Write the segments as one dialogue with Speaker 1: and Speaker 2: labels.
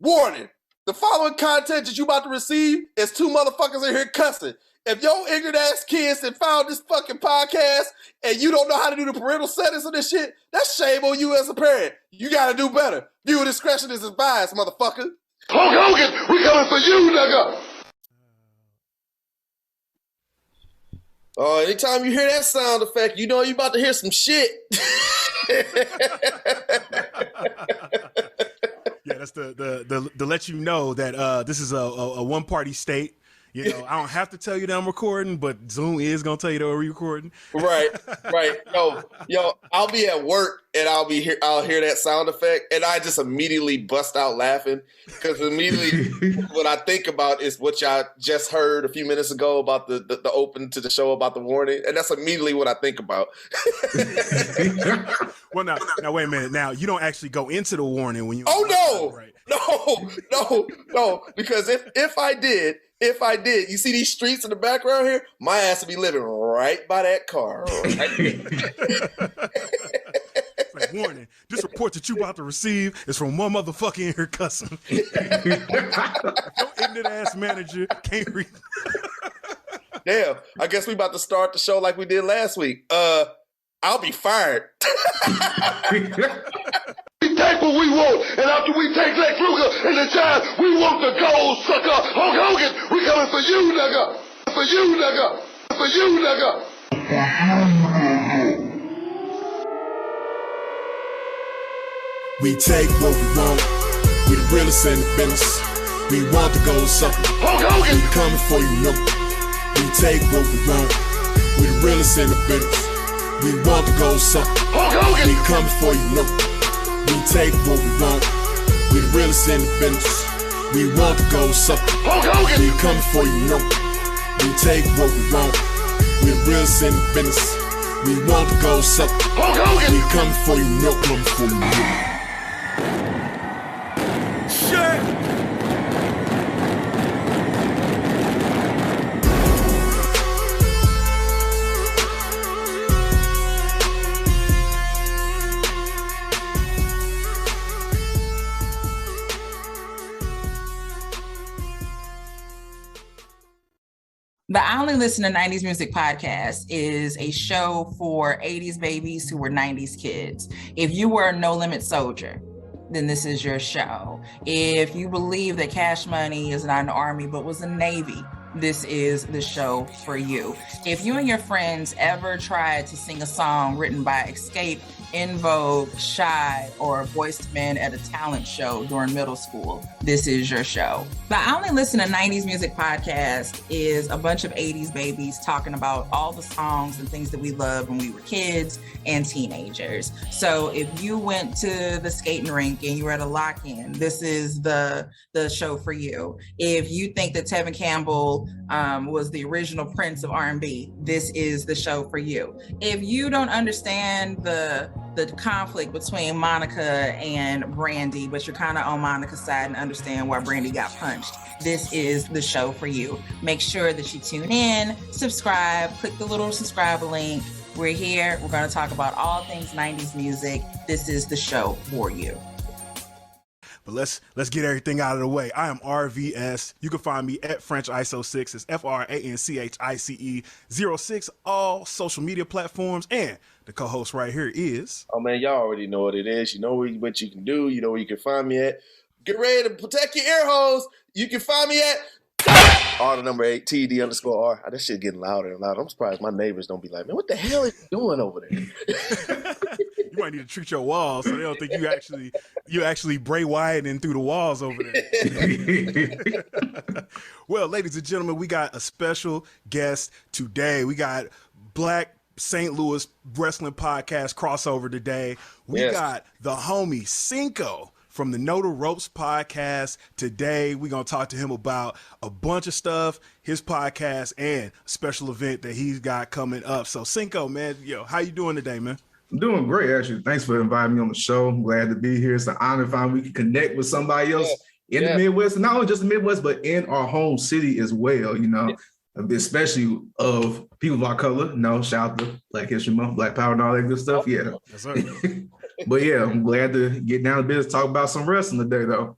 Speaker 1: Warning. The following content that you about to receive is two motherfuckers in here cussing. If your ignorant ass kids that found this fucking podcast and you don't know how to do the parental settings of this shit, that's shame on you as a parent. You gotta do better. Viewer discretion is advised, motherfucker.
Speaker 2: Hulk Hogan, we coming for you, nigga.
Speaker 1: Oh, anytime you hear that sound effect, you know you about to hear some shit.
Speaker 3: Yeah, that's the let you know that this is a one-party state. You know, I don't have to tell you that I'm recording, but Zoom is gonna tell you that we're recording.
Speaker 1: Right. Yo, I'll be at work and I'll hear that sound effect, and I just immediately bust out laughing because immediately what I think about is what y'all just heard a few minutes ago about the open to the show about the warning, and that's immediately what I think about.
Speaker 3: Well, now wait a minute. Now you don't actually go into the warning when you.
Speaker 1: Oh no,
Speaker 3: right.
Speaker 1: no, because if I did, you see these streets in the background here, my ass would be living right by that car. Right?
Speaker 3: Like, warning, this report that you about to receive is from one motherfucker in here cussing. Your ignorant ass manager can't read.
Speaker 1: Damn, I guess we about to start the show like we did last week. I'll be fired.
Speaker 2: We take what we want, and after we take Lex Luger and the Giant, we want the gold, sucker. Hulk Hogan, we coming for you, nigga. For you, nigga. For you, nigga.
Speaker 4: We take what we want. We the realest in the business. We want the gold, sucker.
Speaker 2: Hulk Hogan,
Speaker 4: we coming for you, nigga. We take what we want. We the realest in the business. We want the gold, sucker.
Speaker 2: Hulk Hogan,
Speaker 4: we coming for you, nigga. We take what we want. We the realest in the business. We want the gold, sucker.
Speaker 2: Hulk Hogan,
Speaker 4: we coming for you, nigga. We take what we want. We the realest in the business. We want the gold, sucker.
Speaker 2: Hulk Hogan,
Speaker 4: we coming for you, nigga. Coming for you, nigga.
Speaker 2: Shit.
Speaker 5: The I Only Listen to 90s Music podcast is a show for 80s babies who were 90s kids. If you were a No Limit soldier, then this is your show. If you believe that Cash Money is not an army but was a Navy, this is the show for you. If you and your friends ever tried to sing a song written by Escape, In Vogue, Shy, or Boyz II Men at a talent show during middle school, this is your show. The I Only Listen to 90s Music podcast is a bunch of 80s babies talking about all the songs and things that we loved when we were kids and teenagers. So if you went to the skating rink and you were at a lock-in, this is the show for you. If you think that Tevin Campbell was the original Prince of R&B, this is the show for you. If you don't understand the conflict between Monica and Brandy, but you're kind of on Monica's side and understand why Brandy got punched, this is the show for you. Make sure that you tune in, subscribe, click the little subscribe link. We're here. We're going to talk about all things 90s music. This is the show for you.
Speaker 3: But let's get everything out of the way. I am RVS. You can find me at French ISO 6. It's FRANCHICE06. All social media platforms. And the co-host right here is.
Speaker 1: Oh man, y'all already know what it is. You know what you can do. You know where you can find me at. Get ready to protect your ear holes. You can find me at R8TED_R. That shit getting louder and louder. I'm surprised my neighbors don't be like, man, what the hell is you doing over there?
Speaker 3: You might need to treat your walls so they don't think you actually Bray Wyatt in through the walls over there. Well, ladies and gentlemen, we got a special guest today. We got Black St. Louis Wrestling Podcast crossover today. We got the homie Cinco from the Know the Ropes podcast. Today, we're going to talk to him about a bunch of stuff, his podcast, and a special event that he's got coming up. So, Cinco, man, how you doing today, man?
Speaker 6: I'm doing great, actually. Thanks for inviting me on the show. I'm glad to be here. It's an honor to find we can connect with somebody else in the Midwest, and not only just the Midwest, but in our home city as well, especially of people of our color. Shout out to Black History Month, Black Power, and all that good stuff. Yeah.
Speaker 3: Yes, sir.
Speaker 6: But yeah, I'm glad to get down to business, talk about some wrestling today, though.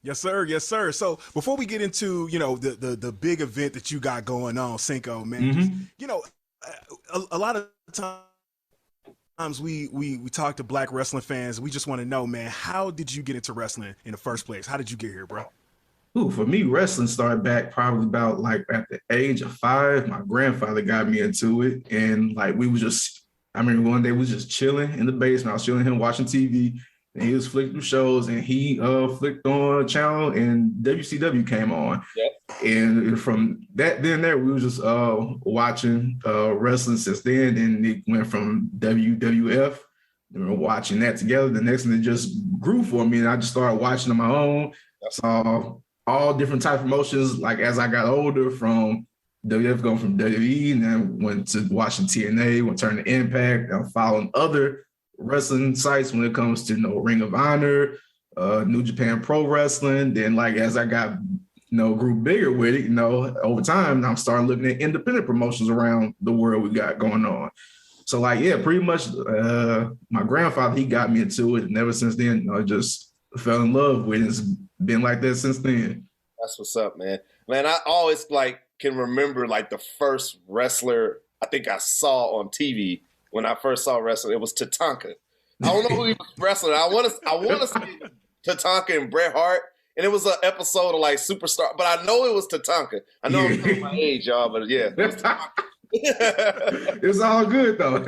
Speaker 3: Yes, sir. Yes, sir. So before we get into, the big event that you got going on, Cinco, man, a lot of times we talk to Black wrestling fans. We just want to know, man, how did you get into wrestling in the first place? How did you get here, bro?
Speaker 6: Ooh, for me, wrestling started back probably about like at the age of 5. My grandfather got me into it. And like I remember one day we was just chilling in the basement. I was chilling him watching TV. And he was flicking through shows, and he flicked on a channel, and WCW came on. Yep. And from that, we were just watching wrestling since then. And it went from WWF, and we were watching that together. The next thing, it just grew for me, and I just started watching on my own. Saw all different type of promotions. Like as I got older, from WWF going from WWE, and then went to watching TNA, went turn to Impact, and following other wrestling sites when it comes to Ring of Honor, New Japan Pro Wrestling. Then like as I got grew bigger with it, over time I'm starting looking at independent promotions around the world we got going on. So like pretty much my grandfather, he got me into it, and ever since then I just fell in love with it. It's been like that since then.
Speaker 1: That's what's up, man. I always can remember the first wrestler I think I saw on TV. When I first saw wrestling, it was Tatanka. I don't know who he was wrestling. I want to see Tatanka and Bret Hart, and it was an episode of Superstar. But I know it was Tatanka. I know I'm showing my age, y'all, but yeah,
Speaker 6: it's all good though.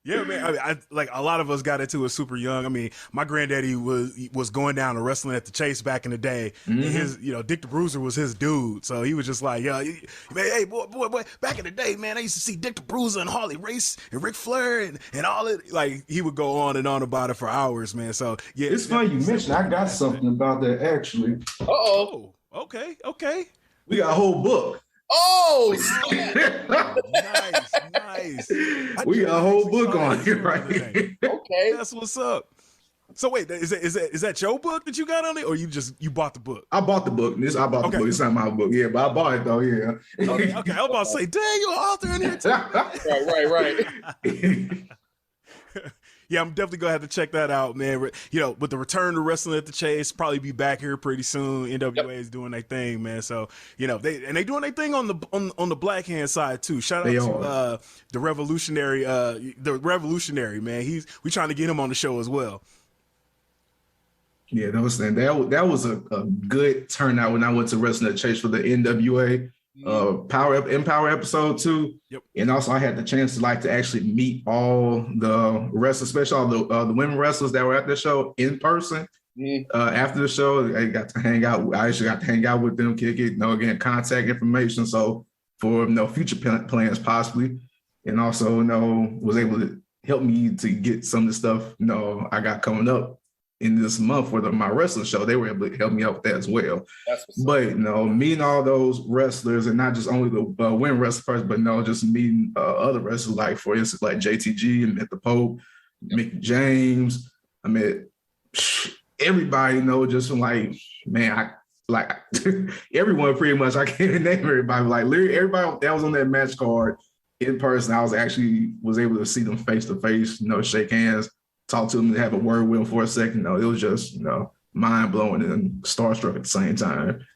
Speaker 3: Yeah, man. I like a lot of us got into it super young. I mean, my granddaddy was going down to wrestling at the Chase back in the day. Mm-hmm. And his, Dick the Bruiser was his dude. So he was just like, man, hey, boy, back in the day, man, I used to see Dick the Bruiser and Harley Race and Ric Flair and all it. Like he would go on and on about it for hours, man. So yeah,
Speaker 6: it's funny you mentioned. I got something about that actually.
Speaker 3: Oh, okay.
Speaker 6: We got a whole book.
Speaker 1: Oh,
Speaker 3: nice.
Speaker 6: We got a whole book on it, right?
Speaker 1: Okay,
Speaker 3: that's what's up. So wait, is that your book that you got on it, or you bought the book?
Speaker 6: I bought the book. I bought the book. It's not my book, yeah, but I bought it though, yeah.
Speaker 3: Okay. I was about to say, dang, you're an author in here too. Right. Yeah, I'm definitely gonna have to check that out, man. With the return to wrestling at the Chase, probably be back here pretty soon. NWA is doing their thing, man. So they doing their thing on the black hand side too. Shout out to the revolutionary, man. We trying to get him on the show as well.
Speaker 6: Yeah, that was a good turnout when I went to wrestling at Chase for the NWA. Empower episode 2.
Speaker 3: Yep.
Speaker 6: And also I had the chance to actually meet all the wrestlers, especially all the women wrestlers that were at the show in person. After the show, I got to hang out. I actually got to hang out with them, kick it, again, contact information. So for future plans possibly. And also, was able to help me to get some of the stuff, I got coming up in this month for my wrestling show. They were able to help me out with that as well. But meeting all those wrestlers, and not just only the women wrestlers, but just meeting other wrestlers, like for instance, like JTG, I met the Pope, Mick James. I met everybody, just from everyone pretty much. I can't name everybody. Literally everybody that was on that match card in person, I was able to see them face to face, shake hands, talk to them, and have a word with them for a second. It was just, mind blowing and starstruck at the same time.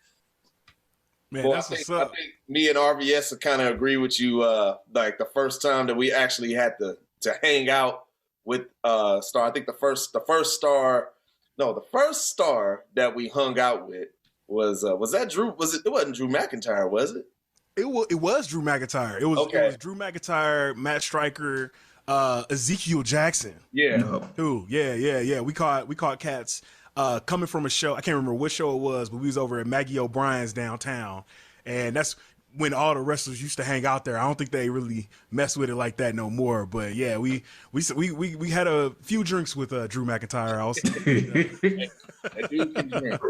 Speaker 3: Man, that's what's up.
Speaker 1: I think me and RVS kind of agree with you. The first time that we actually had to hang out with Star. I think the first star that we hung out with was that Drew? It wasn't Drew McIntyre, was it?
Speaker 3: It was Drew McIntyre. It was Drew McIntyre, Matt Striker, Ezekiel Jackson.
Speaker 1: Yeah.
Speaker 3: Yeah. We caught cats coming from a show. I can't remember what show it was, but we was over at Maggie O'Brien's downtown, and that's when all the wrestlers used to hang out there. I don't think they really mess with it like that no more. But yeah, we had a few drinks with Drew McIntyre also.
Speaker 1: That dude can drink.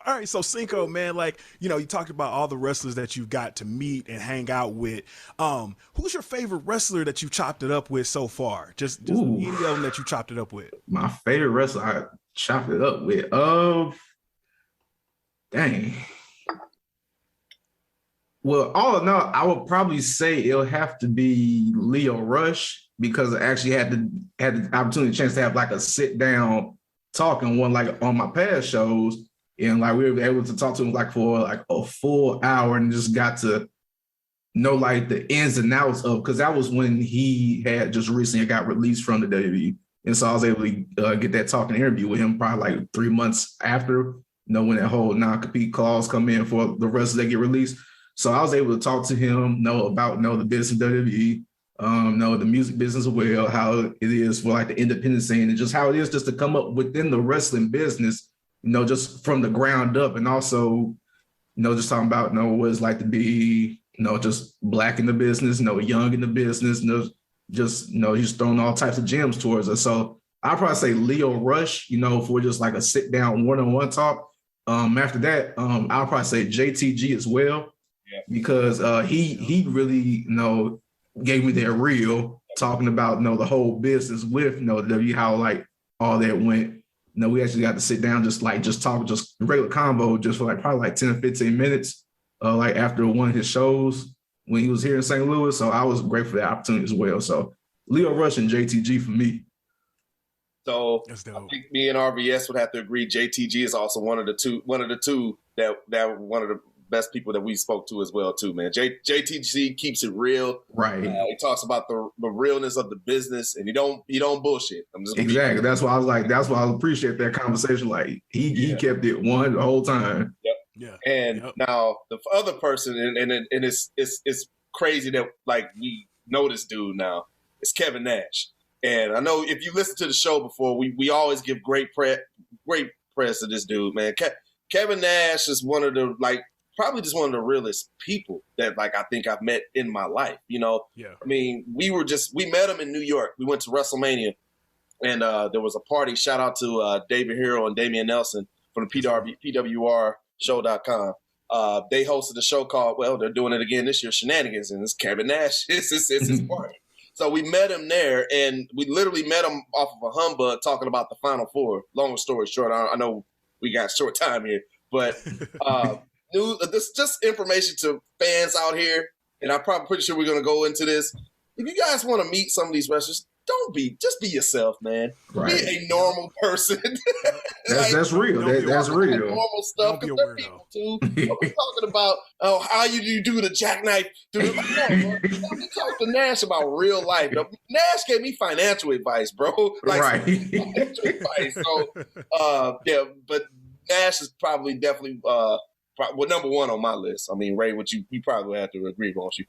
Speaker 3: All right, so Cinco, man, you talked about all the wrestlers that you've got to meet and hang out with. Who's your favorite wrestler that you chopped it up with so far? Just any of them that you chopped it up with.
Speaker 6: My favorite wrestler I chopped it up with. Dang. Well, all in all, I would probably say it'll have to be Leo Rush. because I actually had the opportunity, chance to have like a sit down talk and one like on my past shows. And like we were able to talk to him like for like a full hour and just got to know like the ins and outs of, because that was when he had just recently got released from the WWE. And so I was able to get that talking interview with him probably like 3 months after, when that whole non-compete clause come in for the wrestlers that get released. So I was able to talk to him, about the business of WWE, the music business as well, how it is for like the independent scene and just how it is just to come up within the wrestling business, just from the ground up. And also, just talking about, what it's like to be, just Black in the business, young in the business, he's throwing all types of gems towards us. So I'd probably say Leo Rush, for just like a sit down one-on-one talk. After that, I'll probably say JTG as well, because he really, gave me that reel talking about, the whole business with, W, how like all that went. We actually got to sit down, just talk, just regular combo, just for like probably like 10 or 15 minutes, like after one of his shows when he was here in St. Louis. So I was grateful for that opportunity as well. So Leo Rush and JTG for me.
Speaker 1: So I think me and RVS would have to agree. JTG is also one of the two that one of the best people that we spoke to as well too, man. JTG keeps it real.
Speaker 6: Right.
Speaker 1: He talks about the realness of the business, and he don't bullshit.
Speaker 6: Exactly. That's why I was like, that's why I appreciate that conversation. Like he kept it one the whole time.
Speaker 1: Yep. Yeah. And now the other person, and it's crazy that like we know this dude now. It's Kevin Nash. And I know if you listen to the show before, we always give great press to this dude, man. Kevin Nash is one of the probably just one of the realest people that I think I've met in my life. Yeah. I mean, we met him in New York. We went to WrestleMania, and there was a party. Shout out to David Hero and Damian Nelson from the PWRshow.com. They hosted a show called, they're doing it again this year, Shenanigans, and it's Kevin Nash. It's his party. So we met him there, and we literally met him off of a humbug talking about the Final Four. Long story short, I know we got short time here, but this just information to fans out here, and I'm probably pretty sure we're going to go into this. If you guys want to meet some of these wrestlers, just be yourself, man. Right. Be a normal person.
Speaker 6: That's real. That's real.
Speaker 1: Normal stuff. Because there are people too. We're talking about how you do the jackknife. Let me talk to Nash about real life. Nash gave me financial advice, bro.
Speaker 6: Right.
Speaker 1: Financial advice. So but Nash is definitely number one on my list. I mean, Ray, you probably have to agree, won't you?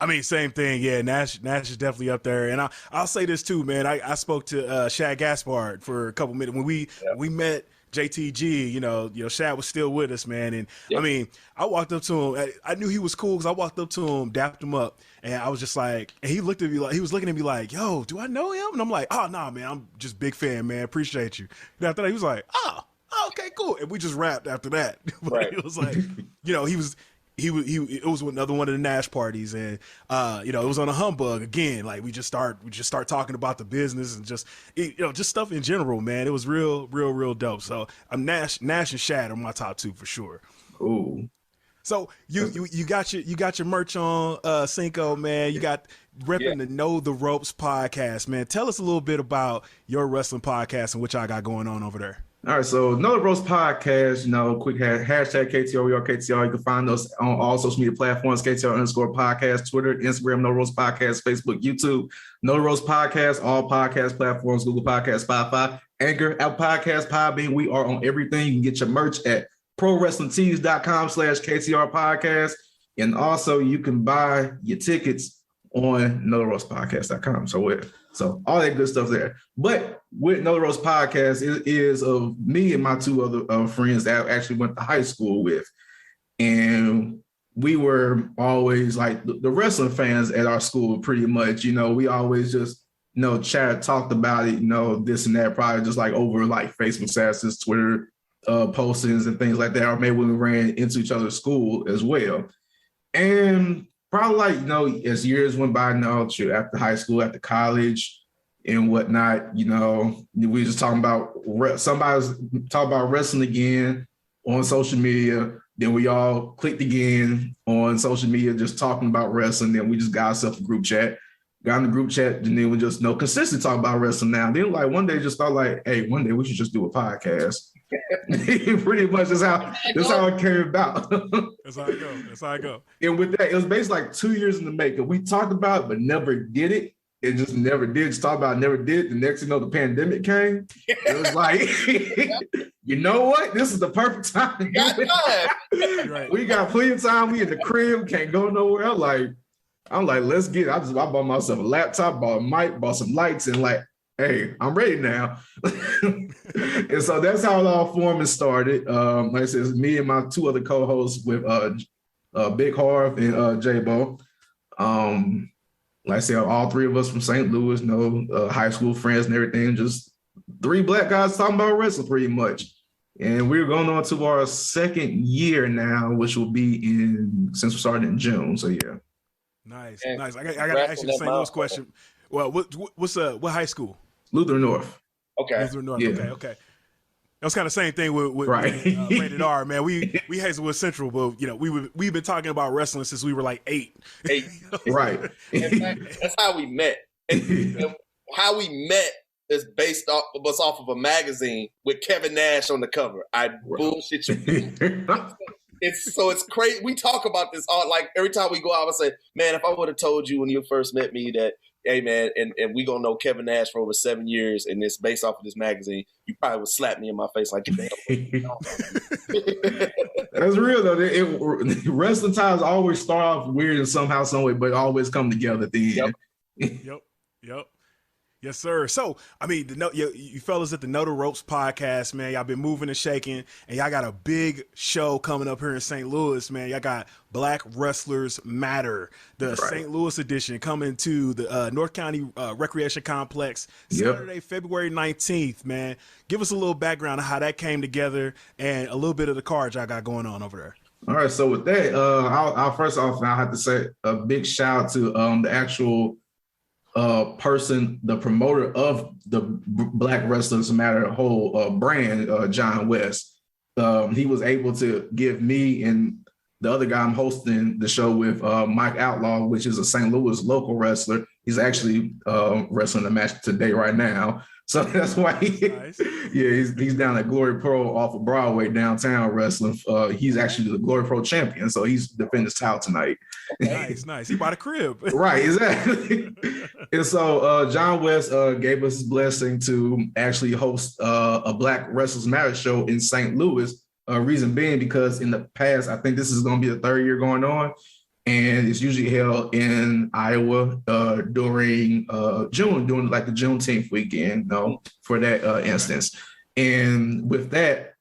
Speaker 3: I mean, same thing. Yeah, Nash is definitely up there. And I'll say this too, man. I spoke to Shad Gaspard for a couple minutes when we met JTG. Shad was still with us, man. And I mean, I walked up to him. I knew he was cool because I walked up to him, dapped him up, and I was just like, and he looked at me like he was looking at me like, "Yo, do I know him?" And I'm like, "Oh, nah, man. I'm just big fan, man. Appreciate you." And after that, he was like, "Oh, okay, cool." And we just rapped after that. But right. It was like, it was another one of the Nash parties, and it was on a humbug again. Like we just start talking about the business and just stuff in general, man. It was real dope. So I'm Nash and Shad are my top two for sure.
Speaker 6: Ooh.
Speaker 3: So you got your merch on Cinco, man. You got repping the Know the Ropes podcast, man. Tell us a little bit about your wrestling podcast and what y'all got going on over there.
Speaker 6: All right, so Know the Ropes podcast, quick hashtag KTR, we are KTR. You can find us on all social media platforms, KTR_podcast, Twitter, Instagram, Know the Ropes podcast, Facebook, YouTube, Know the Ropes podcast, all podcast platforms, Google Podcasts, Spotify, Anchor, Apple Podcasts, Podbean. We are on everything. You can get your merch at ProWrestlingTees.com/KTR podcast. And also you can buy your tickets on KnowTheRoastPodcast.com. So all that good stuff there. But with Know the Ropes podcast, it is of me and my two other friends that I actually went to high school with. And we were always like the wrestling fans at our school pretty much. We always just, talked about it, this and that, probably just like over like Facebook statuses, Twitter postings and things like that. Or maybe when we ran into each other's school as well. And probably as years went by after high school, after college and whatnot, we were just talking about somebody's talking about wrestling again on social media. Then we all clicked again on social media, just talking about wrestling. Then we just got ourselves a group chat. got in the group chat, and then we just consistently talk about wrestling now. Then like one day just thought like, hey, one day we should just do a podcast. Pretty much that's how it came about.
Speaker 3: That's how it go. That's how it go.
Speaker 6: And with that, it was basically like 2 years in the making. We talked about it, but never did it. It just never did. Just talked about it, never did. The next thing you know, the pandemic came. It was like, you know what? This is the perfect time.
Speaker 3: Right.
Speaker 6: We got plenty of time. We in the crib, can't go nowhere. I'm like, let's get it. I bought myself a laptop, bought a mic, bought some lights, and like, hey, I'm ready now. And so that's how it all formed and started. Like I said, it's me and my two other co-hosts with Big Harv and J-Bo. Like I said, all three of us from St. Louis, high school friends and everything, just three black guys talking about wrestling pretty much. And we're going on to our second year now, which will be since we started in June. So yeah.
Speaker 3: Nice. I got to ask you the St. Louis question. Well, what high school?
Speaker 6: Lutheran North.
Speaker 1: Okay.
Speaker 3: Lutheran North.
Speaker 6: Yeah.
Speaker 3: Okay. That was kind of the same thing with
Speaker 6: right.
Speaker 3: Rated R, man. We Hazelwood Central, but we've been talking about wrestling since we were like 8.
Speaker 6: Right.
Speaker 1: That's how we met. And how we met is based off of a magazine with Kevin Nash on the cover. I bullshit you. It's crazy. We talk about this all, like every time we go out. I say, man, if I would have told you when you first met me that, hey man, and we gonna know Kevin Nash for over 7 years, and it's based off of this magazine, you probably would slap me in my face like, damn.
Speaker 6: That's real though. Wrestling times always start off weird in somehow, some way, but always come together at the end.
Speaker 3: Yep. Yes, sir. So, I mean, you fellas at the Know the Ropes podcast, man, y'all been moving and shaking, and y'all got a big show coming up here in St. Louis, man. Y'all got Black Wrestlers Matter, the St. Louis edition, coming to the North County Recreation Complex Saturday, February 19th, man. Give us a little background on how that came together and a little bit of the cards y'all got going on over there.
Speaker 6: All right, so with that, I'll first off, I'll have to say a big shout out to the actual person, the promoter of the Black Wrestlers Matter whole brand, John West. He was able to give me and the other guy I'm hosting the show with, Mike Outlaw, which is a St. Louis local wrestler. He's actually wrestling a match today right now. So that's why he's down at Glory Pro off of Broadway downtown wrestling. He's actually the Glory Pro champion, so he's defending his title tonight.
Speaker 3: Nice. He bought a crib.
Speaker 6: Right, exactly. And so John West gave us his blessing to actually host a Black Wrestlers Matter show in St. Louis. Reason being because in the past, I think this is going to be the third year going on, and it's usually held in Iowa during June, during like the Juneteenth weekend, for that instance. And with that,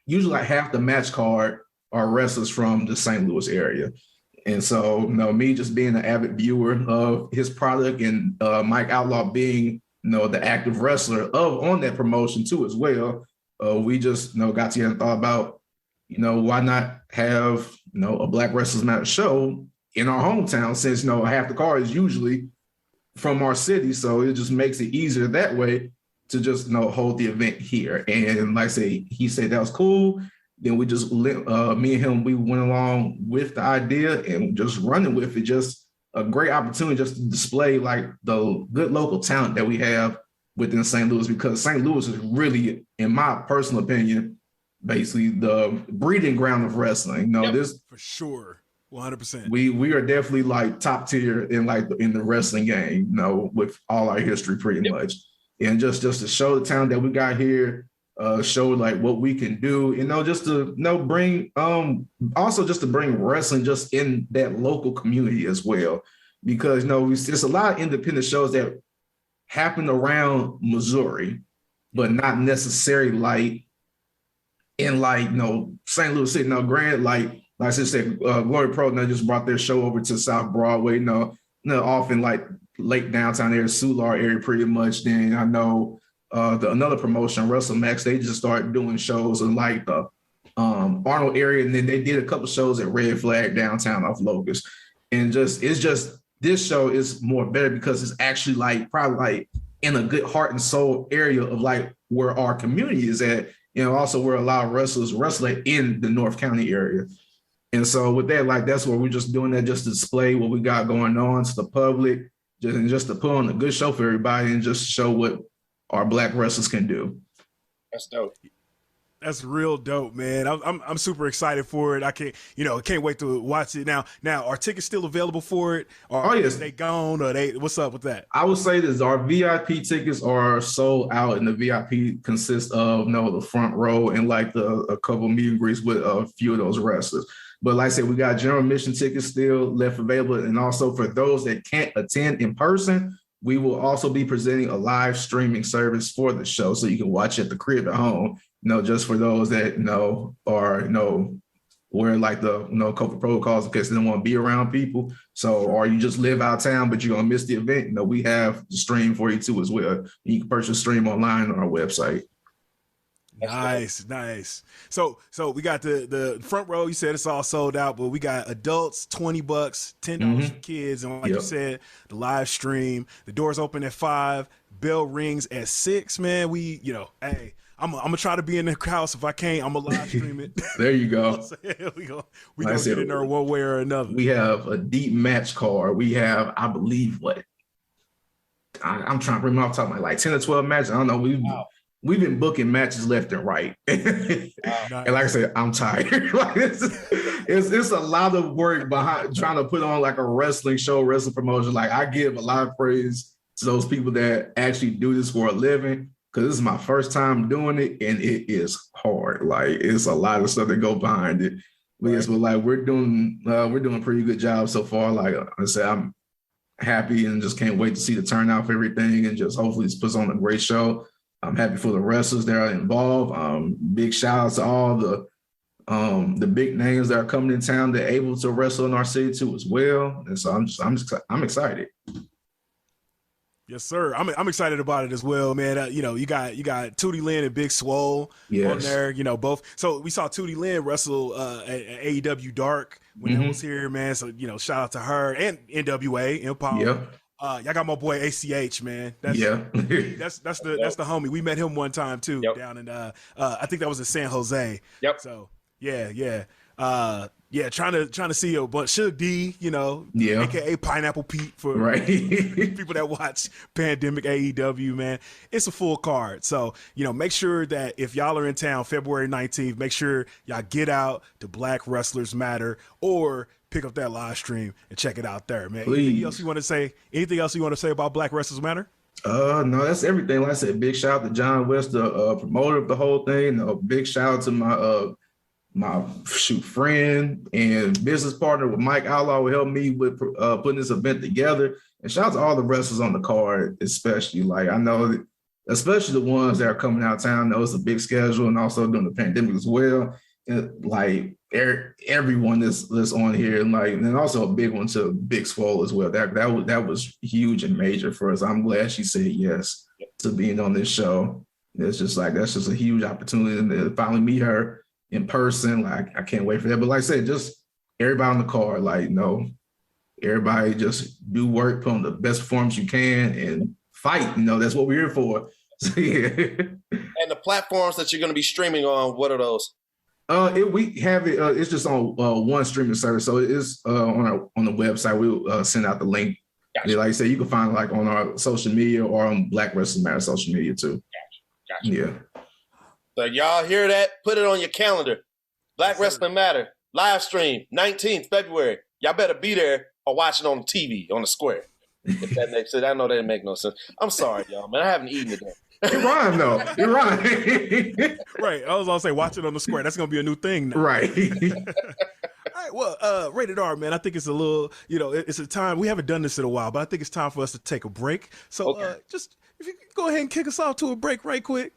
Speaker 6: usually like half the match card are wrestlers from the St. Louis area. And so, me just being an avid viewer of his product and Mike Outlaw being, the active wrestler on that promotion too as well, we just, got together and thought about, why not have, a Black Wrestlers Matter show in our hometown, since, half the card is usually from our city. So it just makes it easier that way to just, hold the event here. And like I say, he said that was cool. Then we just, me and him, we went along with the idea and just running with it. Just a great opportunity just to display like the good local talent that we have within St. Louis, because St. Louis is really, in my personal opinion, basically the breeding ground of wrestling. This
Speaker 3: for sure, 100%.
Speaker 6: We are definitely like top tier in the wrestling game, with all our history pretty much, and just to show the talent that we got here. Show like what we can do, just to bring also just to bring wrestling just in that local community as well, because there's a lot of independent shows that happen around Missouri, but not necessarily like in St. Louis City. Granted, like I said, Glory Pro just brought their show over to South Broadway. Often like late downtown area, Solar area, pretty much. Then I know. Another promotion, WrestleMax, they just started doing shows in like the Arnold area, and then they did a couple shows at Red Flag downtown off Locust. And this show is more better because it's actually probably like in a good heart and soul area of like where our community is at, also where a lot of wrestlers wrestle in the North County area. And so with that, that's where we're just doing that just to display what we got going on to the public. just to put on a good show for everybody and just show what our black wrestlers can do.
Speaker 1: That's dope.
Speaker 3: That's real dope, man. I'm super excited for it. I can't wait to watch it. Now, are tickets still available for it? Or
Speaker 6: yes.
Speaker 3: Are they gone? Or what's up with that?
Speaker 6: I would say this: our VIP tickets are sold out, and the VIP consists of the front row and like a couple meet and greets with a few of those wrestlers. But like I said, we got general admission tickets still left available, and also for those that can't attend in person, we will also be presenting a live streaming service for the show, so you can watch at the crib at home. Just for those that are wearing like the COVID protocols in case they don't want to be around people. So, or you just live out of town, but you're gonna miss the event. We have the stream for you too as well. You can purchase stream online on our website.
Speaker 3: Nice. So we got the front row. You said it's all sold out, but we got adults $20, $10 for kids, and like you said, the live stream. The doors open at 5. Bell rings at 6. Man, hey. I'm gonna try to be in the house. If I can't, I'm gonna live stream it.
Speaker 6: There you go.
Speaker 3: we gonna get in there one way or another.
Speaker 6: We have a deep match card. We have, I believe, I'm trying to bring off top like 10 or 12 matches. I don't know. We've been booking matches left and right. And like I said, I'm tired. It's a lot of work behind trying to put on like a wrestling show, wrestling promotion. Like I give a lot of praise to those people that actually do this for a living. Because this is my first time doing it, and it is hard. Like it's a lot of stuff that go behind it. But yes, but like we're doing a pretty good job so far. Like I said, I'm happy and just can't wait to see the turnout for everything, and just hopefully this puts on a great show. I'm happy for the wrestlers that are involved. Big shout out to all the big names that are coming in town that are able to wrestle in our city too as well. And so I'm excited.
Speaker 3: Yes, sir. I'm excited about it as well, man. You got Tootie Lynn and Big Swole on there. Both. So we saw Tootie Lynn wrestle at AEW Dark when that was here, man. So shout out to her and NWA Empower. Y'all got my boy ACH, man. That's the homie. We met him one time too down in I think that was in San Jose.
Speaker 1: Yep.
Speaker 3: So yeah. Trying to see a bunch. Suge D, aka Pineapple Pete for people that watch Pandemic AEW, man. It's a full card. So, make sure that if y'all are in town February 19th, make sure y'all get out to Black Wrestlers Matter or pick up that live stream and check it out there, man.
Speaker 6: Please.
Speaker 3: Anything else you want to say about Black Wrestlers Matter?
Speaker 6: No, that's everything. Like I said, big shout out to John West, the promoter of the whole thing. Big shout out to my friend and business partner with Mike Outlaw, who helped me with putting this event together. And shout out to all the wrestlers on the card, especially. Like I know that, especially the ones that are coming out of town. That was a big schedule, and also during the pandemic as well. And like everyone that's on here, and also a big one to Big Swole as well. That was huge and major for us. I'm glad she said yes to being on this show. It's just that's just a huge opportunity to finally meet her in person. Like I can't wait for that. But like I said, just everybody on the card, everybody just do work, put on the best performance you can, and fight. That's what we're here for. So, yeah.
Speaker 1: And the platforms that you're going to be streaming on, what are those?
Speaker 6: We have it. It's just on one streaming service, so it is on the website. We'll send out the link. Gotcha. Like I said, you can find it on our social media or on Black Wrestling Matter social media too.
Speaker 1: Gotcha.
Speaker 6: Yeah.
Speaker 1: So y'all hear that? Put it on your calendar. Black Wrestling Matter live stream 19th February. Y'all better be there or watch it on TV on the square. If that makes sense. I know that didn't make no sense. I'm sorry, y'all, man. I haven't eaten today.
Speaker 6: You're right, though. You're right.
Speaker 3: Right. I was gonna say, watch it on the square. That's gonna be a new thing now.
Speaker 6: Right.
Speaker 3: All right. Well, Rated R, man. I think it's a little, it's a time. We haven't done this in a while, but I think it's time for us to take a break. So, just if you could go ahead and kick us off to a break right quick.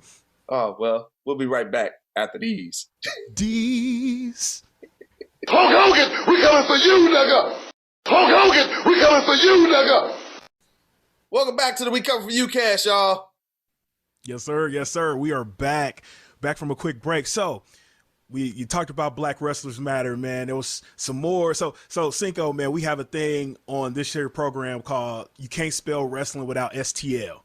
Speaker 1: Oh well, we'll be right back after these.
Speaker 2: Hulk Hogan, we coming for you, nigga. Hulk Hogan, we coming for you, nigga.
Speaker 1: Welcome back to the WeCominForYouCast, y'all.
Speaker 3: Yes, sir. Yes, sir. We are back from a quick break. So you talked about Black Wrestlers Matter, man. There was some more. So Cinco, man, we have a thing on this here program called You Can't Spell Wrestling Without STL.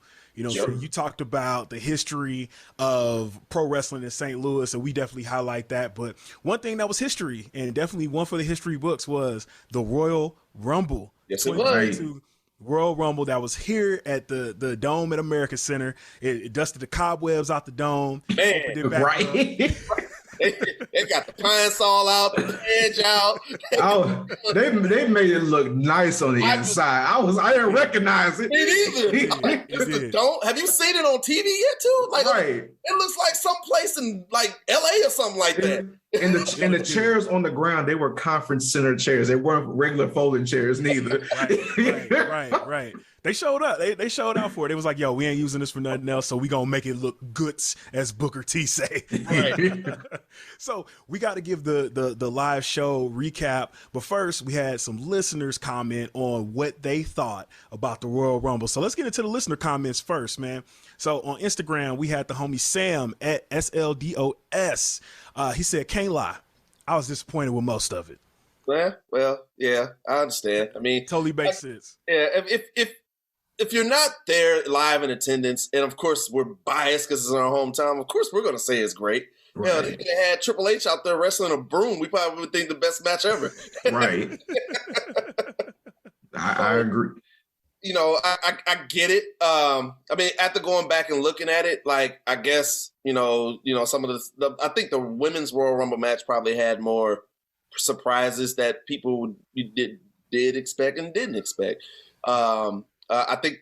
Speaker 3: So you talked about the history of pro wrestling in St. Louis, and we definitely highlight that. But one thing that was history, and definitely one for the history books, was the Royal Rumble.
Speaker 1: Yes, it was.
Speaker 3: Royal Rumble that was here at the Dome at America Center. It dusted the cobwebs out the dome.
Speaker 1: Man,
Speaker 6: right.
Speaker 1: They got the pine saw out, the edge out.
Speaker 6: Oh, they made it look nice on the inside. I didn't recognize it.
Speaker 1: Me neither. Like, have you seen it on TV yet too? Like,
Speaker 6: right.
Speaker 1: It looks like someplace in like LA or something like that.
Speaker 6: And the chairs on the ground, they were conference center chairs. They weren't regular folding chairs neither.
Speaker 3: Right. They showed up. They showed out for it. It was like, yo, we ain't using this for nothing else, so we gonna make it look goods, as Booker T say. Right. So we got to give the live show recap. But first, we had some listeners comment on what they thought about the Royal Rumble. So let's get into the listener comments first, man. So on Instagram, we had the homie Sam at SLDOS. He said, "Can't lie, I was disappointed with most of it."
Speaker 1: Well, yeah, I understand. I mean,
Speaker 3: totally makes sense.
Speaker 1: Yeah, if you're not there live in attendance, and of course we're biased because it's in our hometown, of course we're going to say it's great. Right. You know, if they had Triple H out there wrestling a broom, we probably would think the best match ever.
Speaker 6: Right. I agree.
Speaker 1: You know, I get it. I mean, after going back and looking at it, like, I guess, you know, some of I think the women's Royal Rumble match probably had more surprises that people did expect and didn't expect. I think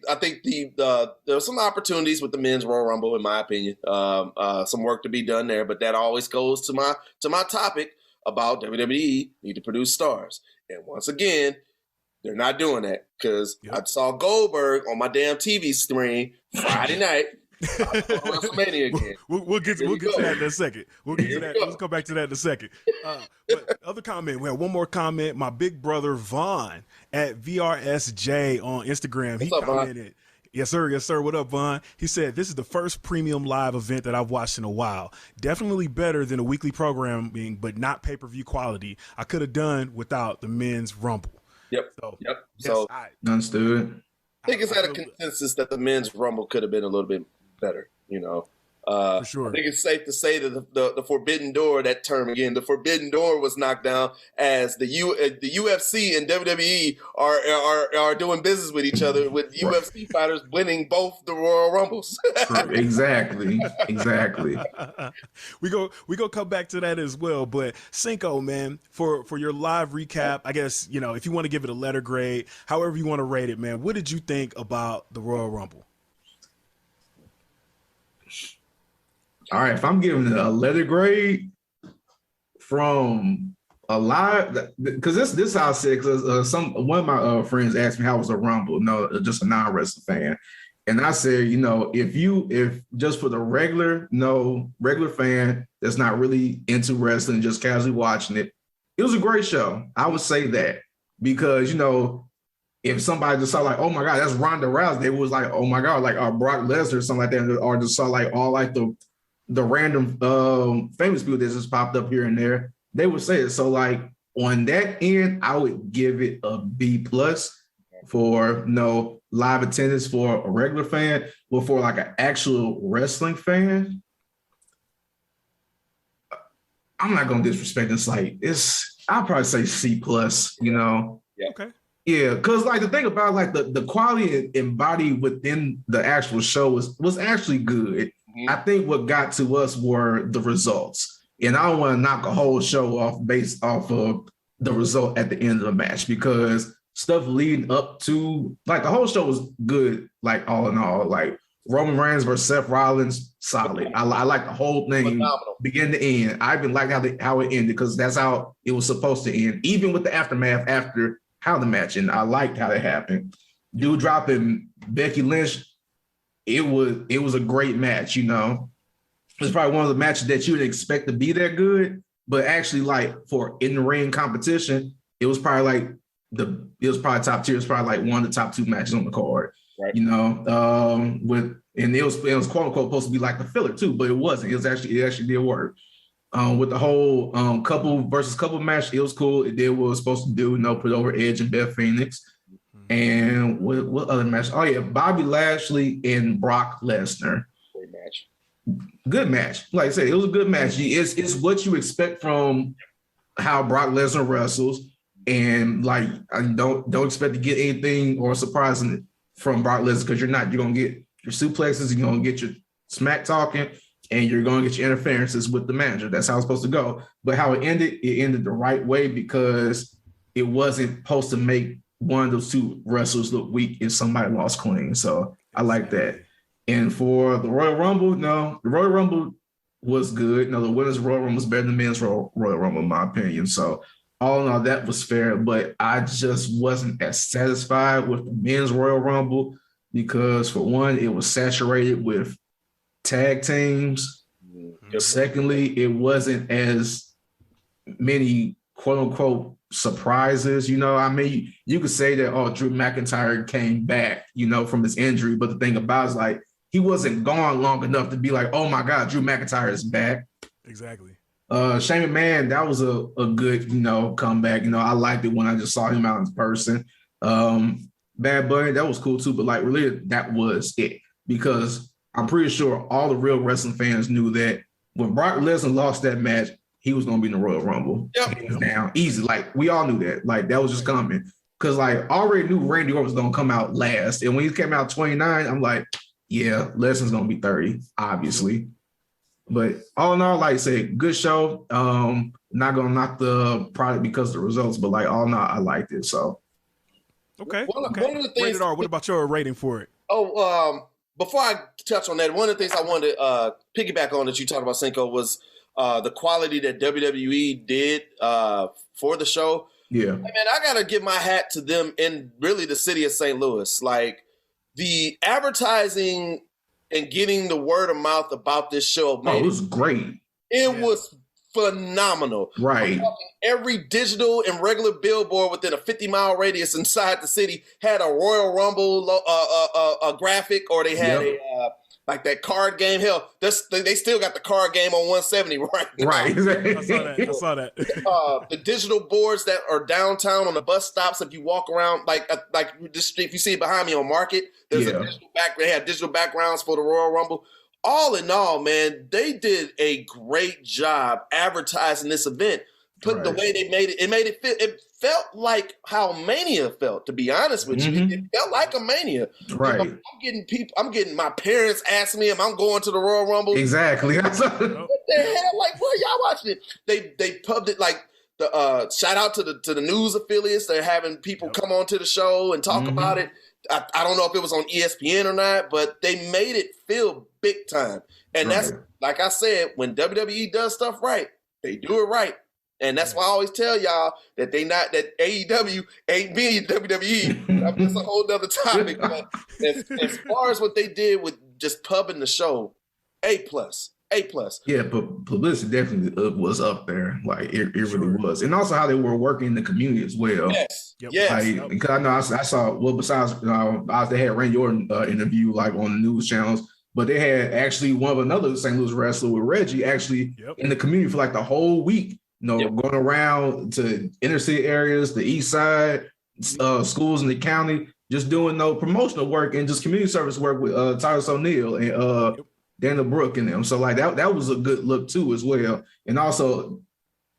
Speaker 1: there were some opportunities with the men's Royal Rumble, in my opinion. Some work to be done there, but that always goes to my topic about WWE need to produce stars. And once again, they're not doing that, because I saw Goldberg on my damn TV screen Friday night. WrestleMania again.
Speaker 3: We'll get to that in a second. We'll get to that. Let's go back to that in a second. But other comment, we have one more comment. My big brother Vaughn at VRSJ on Instagram. He commented, Vaughn? Yes, sir. What up, Vaughn? He said, "This is the first premium live event that I've watched in a while. Definitely better than a weekly programming, but not pay-per-view quality. I could have done without the men's Rumble."
Speaker 1: Yep.
Speaker 3: Yes,
Speaker 1: so
Speaker 6: understood.
Speaker 1: I think it's at a consensus that the men's Rumble could have been a little bit better, you know.
Speaker 3: For sure.
Speaker 1: I think it's safe to say that the Forbidden Door, that term again, the Forbidden Door was knocked down as the UFC and WWE are doing business with each other, with UFC fighters winning both the Royal Rumbles.
Speaker 6: Exactly.
Speaker 3: We go come back to that as well. But Cinco, man, for your live recap, I guess, you know, if you want to give it a letter grade, however you want to rate it, man, what did you think about the Royal Rumble?
Speaker 6: All right, if I'm giving it a letter grade from a live, because this is how I said, because one of my friends asked me how was a Rumble, no, just a non-wrestling fan, and I said, you know, if just for the regular fan that's not really into wrestling, just casually watching it, it was a great show. I would say that, because, you know, if somebody just saw like, oh my God, that's Ronda Rousey, they was like, oh my God, like Brock Lesnar or something like that, or just saw like all like the random famous people that just popped up here and there, they would say it. So like on that end, I would give it a B+ for live attendance for a regular fan, but for like an actual wrestling fan, I'm not gonna disrespect this. Like I'll probably say C+, you know.
Speaker 1: Yeah.
Speaker 3: Okay.
Speaker 6: Yeah, because like the thing about like the quality embodied within the actual show was actually good. I think what got to us were the results. And I don't want to knock a whole show off based off of the result at the end of the match, because stuff leading up to, like, the whole show was good, like, all in all. Like, Roman Reigns versus Seth Rollins, solid. I like the whole thing, phenomenal, begin to end. I even like how it ended, because that's how it was supposed to end, even with the aftermath after how the match ended. I liked how it happened. Dude dropping Becky Lynch, it was a great match, you know. It's probably one of the matches that you would expect to be that good, but actually, like, for in-the-ring competition, it was probably top tier. It's probably like one of the top 2 matches on the card, right? You know, it was quote unquote supposed to be like the filler too, but it wasn't. It actually did work. With the whole couple versus couple match, it was cool. It did what it was supposed to do. You know, put over Edge and Beth Phoenix. And what other match? Oh yeah, Bobby Lashley and Brock Lesnar.
Speaker 1: Great match.
Speaker 6: Good match. Like I said, it was a good match. It's what you expect from how Brock Lesnar wrestles. And like, I don't expect to get anything or surprising from Brock Lesnar, because you're not. You're gonna get your suplexes, you're gonna get your smack talking, and you're gonna get your interferences with the manager. That's how it's supposed to go. But how it ended the right way, because it wasn't supposed to make one of those two wrestlers look weak if somebody lost clean. So I like that. And for the Royal Rumble, no, the Royal Rumble was good. No, the women's Royal Rumble was better than the men's Royal Rumble, in my opinion. So all in all, that was fair. But I just wasn't as satisfied with the men's Royal Rumble, because for one, it was saturated with tag teams. Secondly, it wasn't as many quote unquote surprises. You know, I mean, you could say that, oh, Drew McIntyre came back, you know, from his injury. But the thing about it is, like, he wasn't gone long enough to be like, oh my God, Drew McIntyre is back.
Speaker 3: Exactly.
Speaker 6: Shane McMahon, that was a good, you know, comeback. You know, I liked it when I just saw him out in person. Bad Bunny, that was cool too. But like, really, that was it. Because I'm pretty sure all the real wrestling fans knew that when Brock Lesnar lost that match, he was going to be in the Royal Rumble. Hands down, easy. Like, we all knew that. Like, that was just coming. Because, like, I already knew Randy Orton was going to come out last. And when he came out 29, I'm like, yeah, Lesnar's going to be 30, obviously. But all in all, like I said, good show. Not going to knock the product because of the results, but, like, all in all, I liked it. So.
Speaker 3: Okay.
Speaker 1: One of the things,
Speaker 3: Rated R, what about your rating for it?
Speaker 1: Before I touch on that, one of the things I wanted to piggyback on that you talked about, Cinco, was the quality that WWE did for the show.
Speaker 6: Yeah.
Speaker 1: Hey, man, I got to give my hat to them in really the city of St. Louis. Like, the advertising and getting the word of mouth about this show, man.
Speaker 6: Oh, it was great.
Speaker 1: It was phenomenal.
Speaker 6: Right.
Speaker 1: Every digital and regular billboard within a 50-mile radius inside the city had a Royal Rumble a graphic, or they had a like that card game. Hell, they still got the card game on 170 right now.
Speaker 6: Right.
Speaker 3: I saw that.
Speaker 1: The digital boards that are downtown on the bus stops, if you walk around, like if you see it behind me on Market, there's a digital they had digital backgrounds for the Royal Rumble. All in all, man, they did a great job advertising this event. The way they made it, it felt like how Mania felt, to be honest with you. It felt like a Mania.
Speaker 6: Right.
Speaker 1: I'm getting my parents asking me if I'm going to the Royal Rumble.
Speaker 6: Exactly.
Speaker 1: What the hell? Like, what y'all watching it? They pubbed it like the shout out to the news affiliates. They're having people come on to the show and talk about it. I don't know if it was on ESPN or not, but they made it feel big time. And that's, like I said, when WWE does stuff right, they do it right. And that's why I always tell y'all that that AEW ain't being WWE. That's a whole nother topic. But as far as what they did with just pubbing the show, A+. Yeah,
Speaker 6: but publicity definitely was up there. Like, it really was. And also how they were working in the community as well.
Speaker 1: Yes. Yes.
Speaker 6: Because I know I saw, well, besides, they had Randy Orton interview, like, on the news channels, but they had actually one of another St. Louis wrestler with Reggie actually in the community for like the whole week, you know, going around to inner city areas, the east side, schools in the county, just doing promotional work and just community service work with Tyrus O'Neil and Daniel Brooke and them. So like that was a good look too as well. And also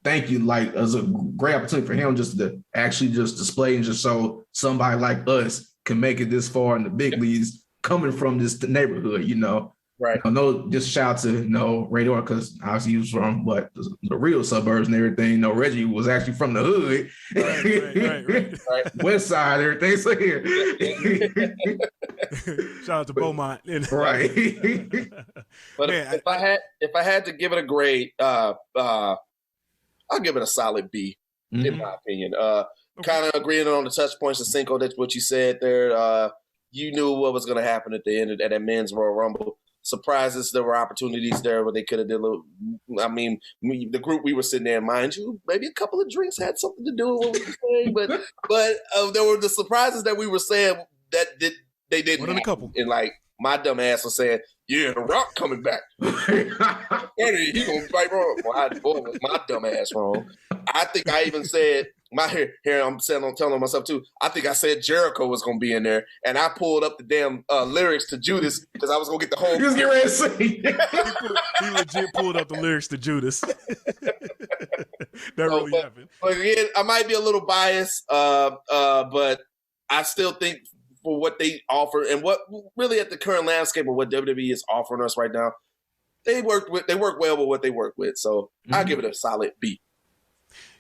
Speaker 6: thank you, like, as a great opportunity for him just to actually just display and just show somebody like us can make it this far in the big leagues coming from this neighborhood, you know.
Speaker 1: Right.
Speaker 6: No, just shout to Ray Orr, because obviously he was from the real suburbs and everything. Reggie was actually from the hood, right. West side, everything. So here,
Speaker 3: shout out to Beaumont,
Speaker 6: right?
Speaker 1: But man, if I had to give it a grade, I'll give it a solid B, in my opinion. Kind of agreeing on the touch points of Cinco. That's what you said there. You knew what was going to happen at the end of that men's Royal Rumble. Surprises, there were opportunities there where they could have did a little. I mean, the group we were sitting there, mind you, maybe a couple of drinks had something to do with what we were saying, but there were the surprises that we were saying that they didn't.
Speaker 3: More than a couple.
Speaker 1: And like my dumb ass was saying, "Yeah, The Rock coming back." He gonna fight wrong. Boy, was my dumb ass wrong. I think I even said. I'm telling myself too. I think I said Jericho was gonna be in there, and I pulled up the damn lyrics to Judas because I was gonna get the whole.
Speaker 6: He was getting ready to sing.
Speaker 3: He legit pulled up the lyrics to Judas. really happened.
Speaker 1: But again, I might be a little biased, but I still think for what they offer and what really at the current landscape of what WWE is offering us right now, they work well with what they work with. So I give it a solid B.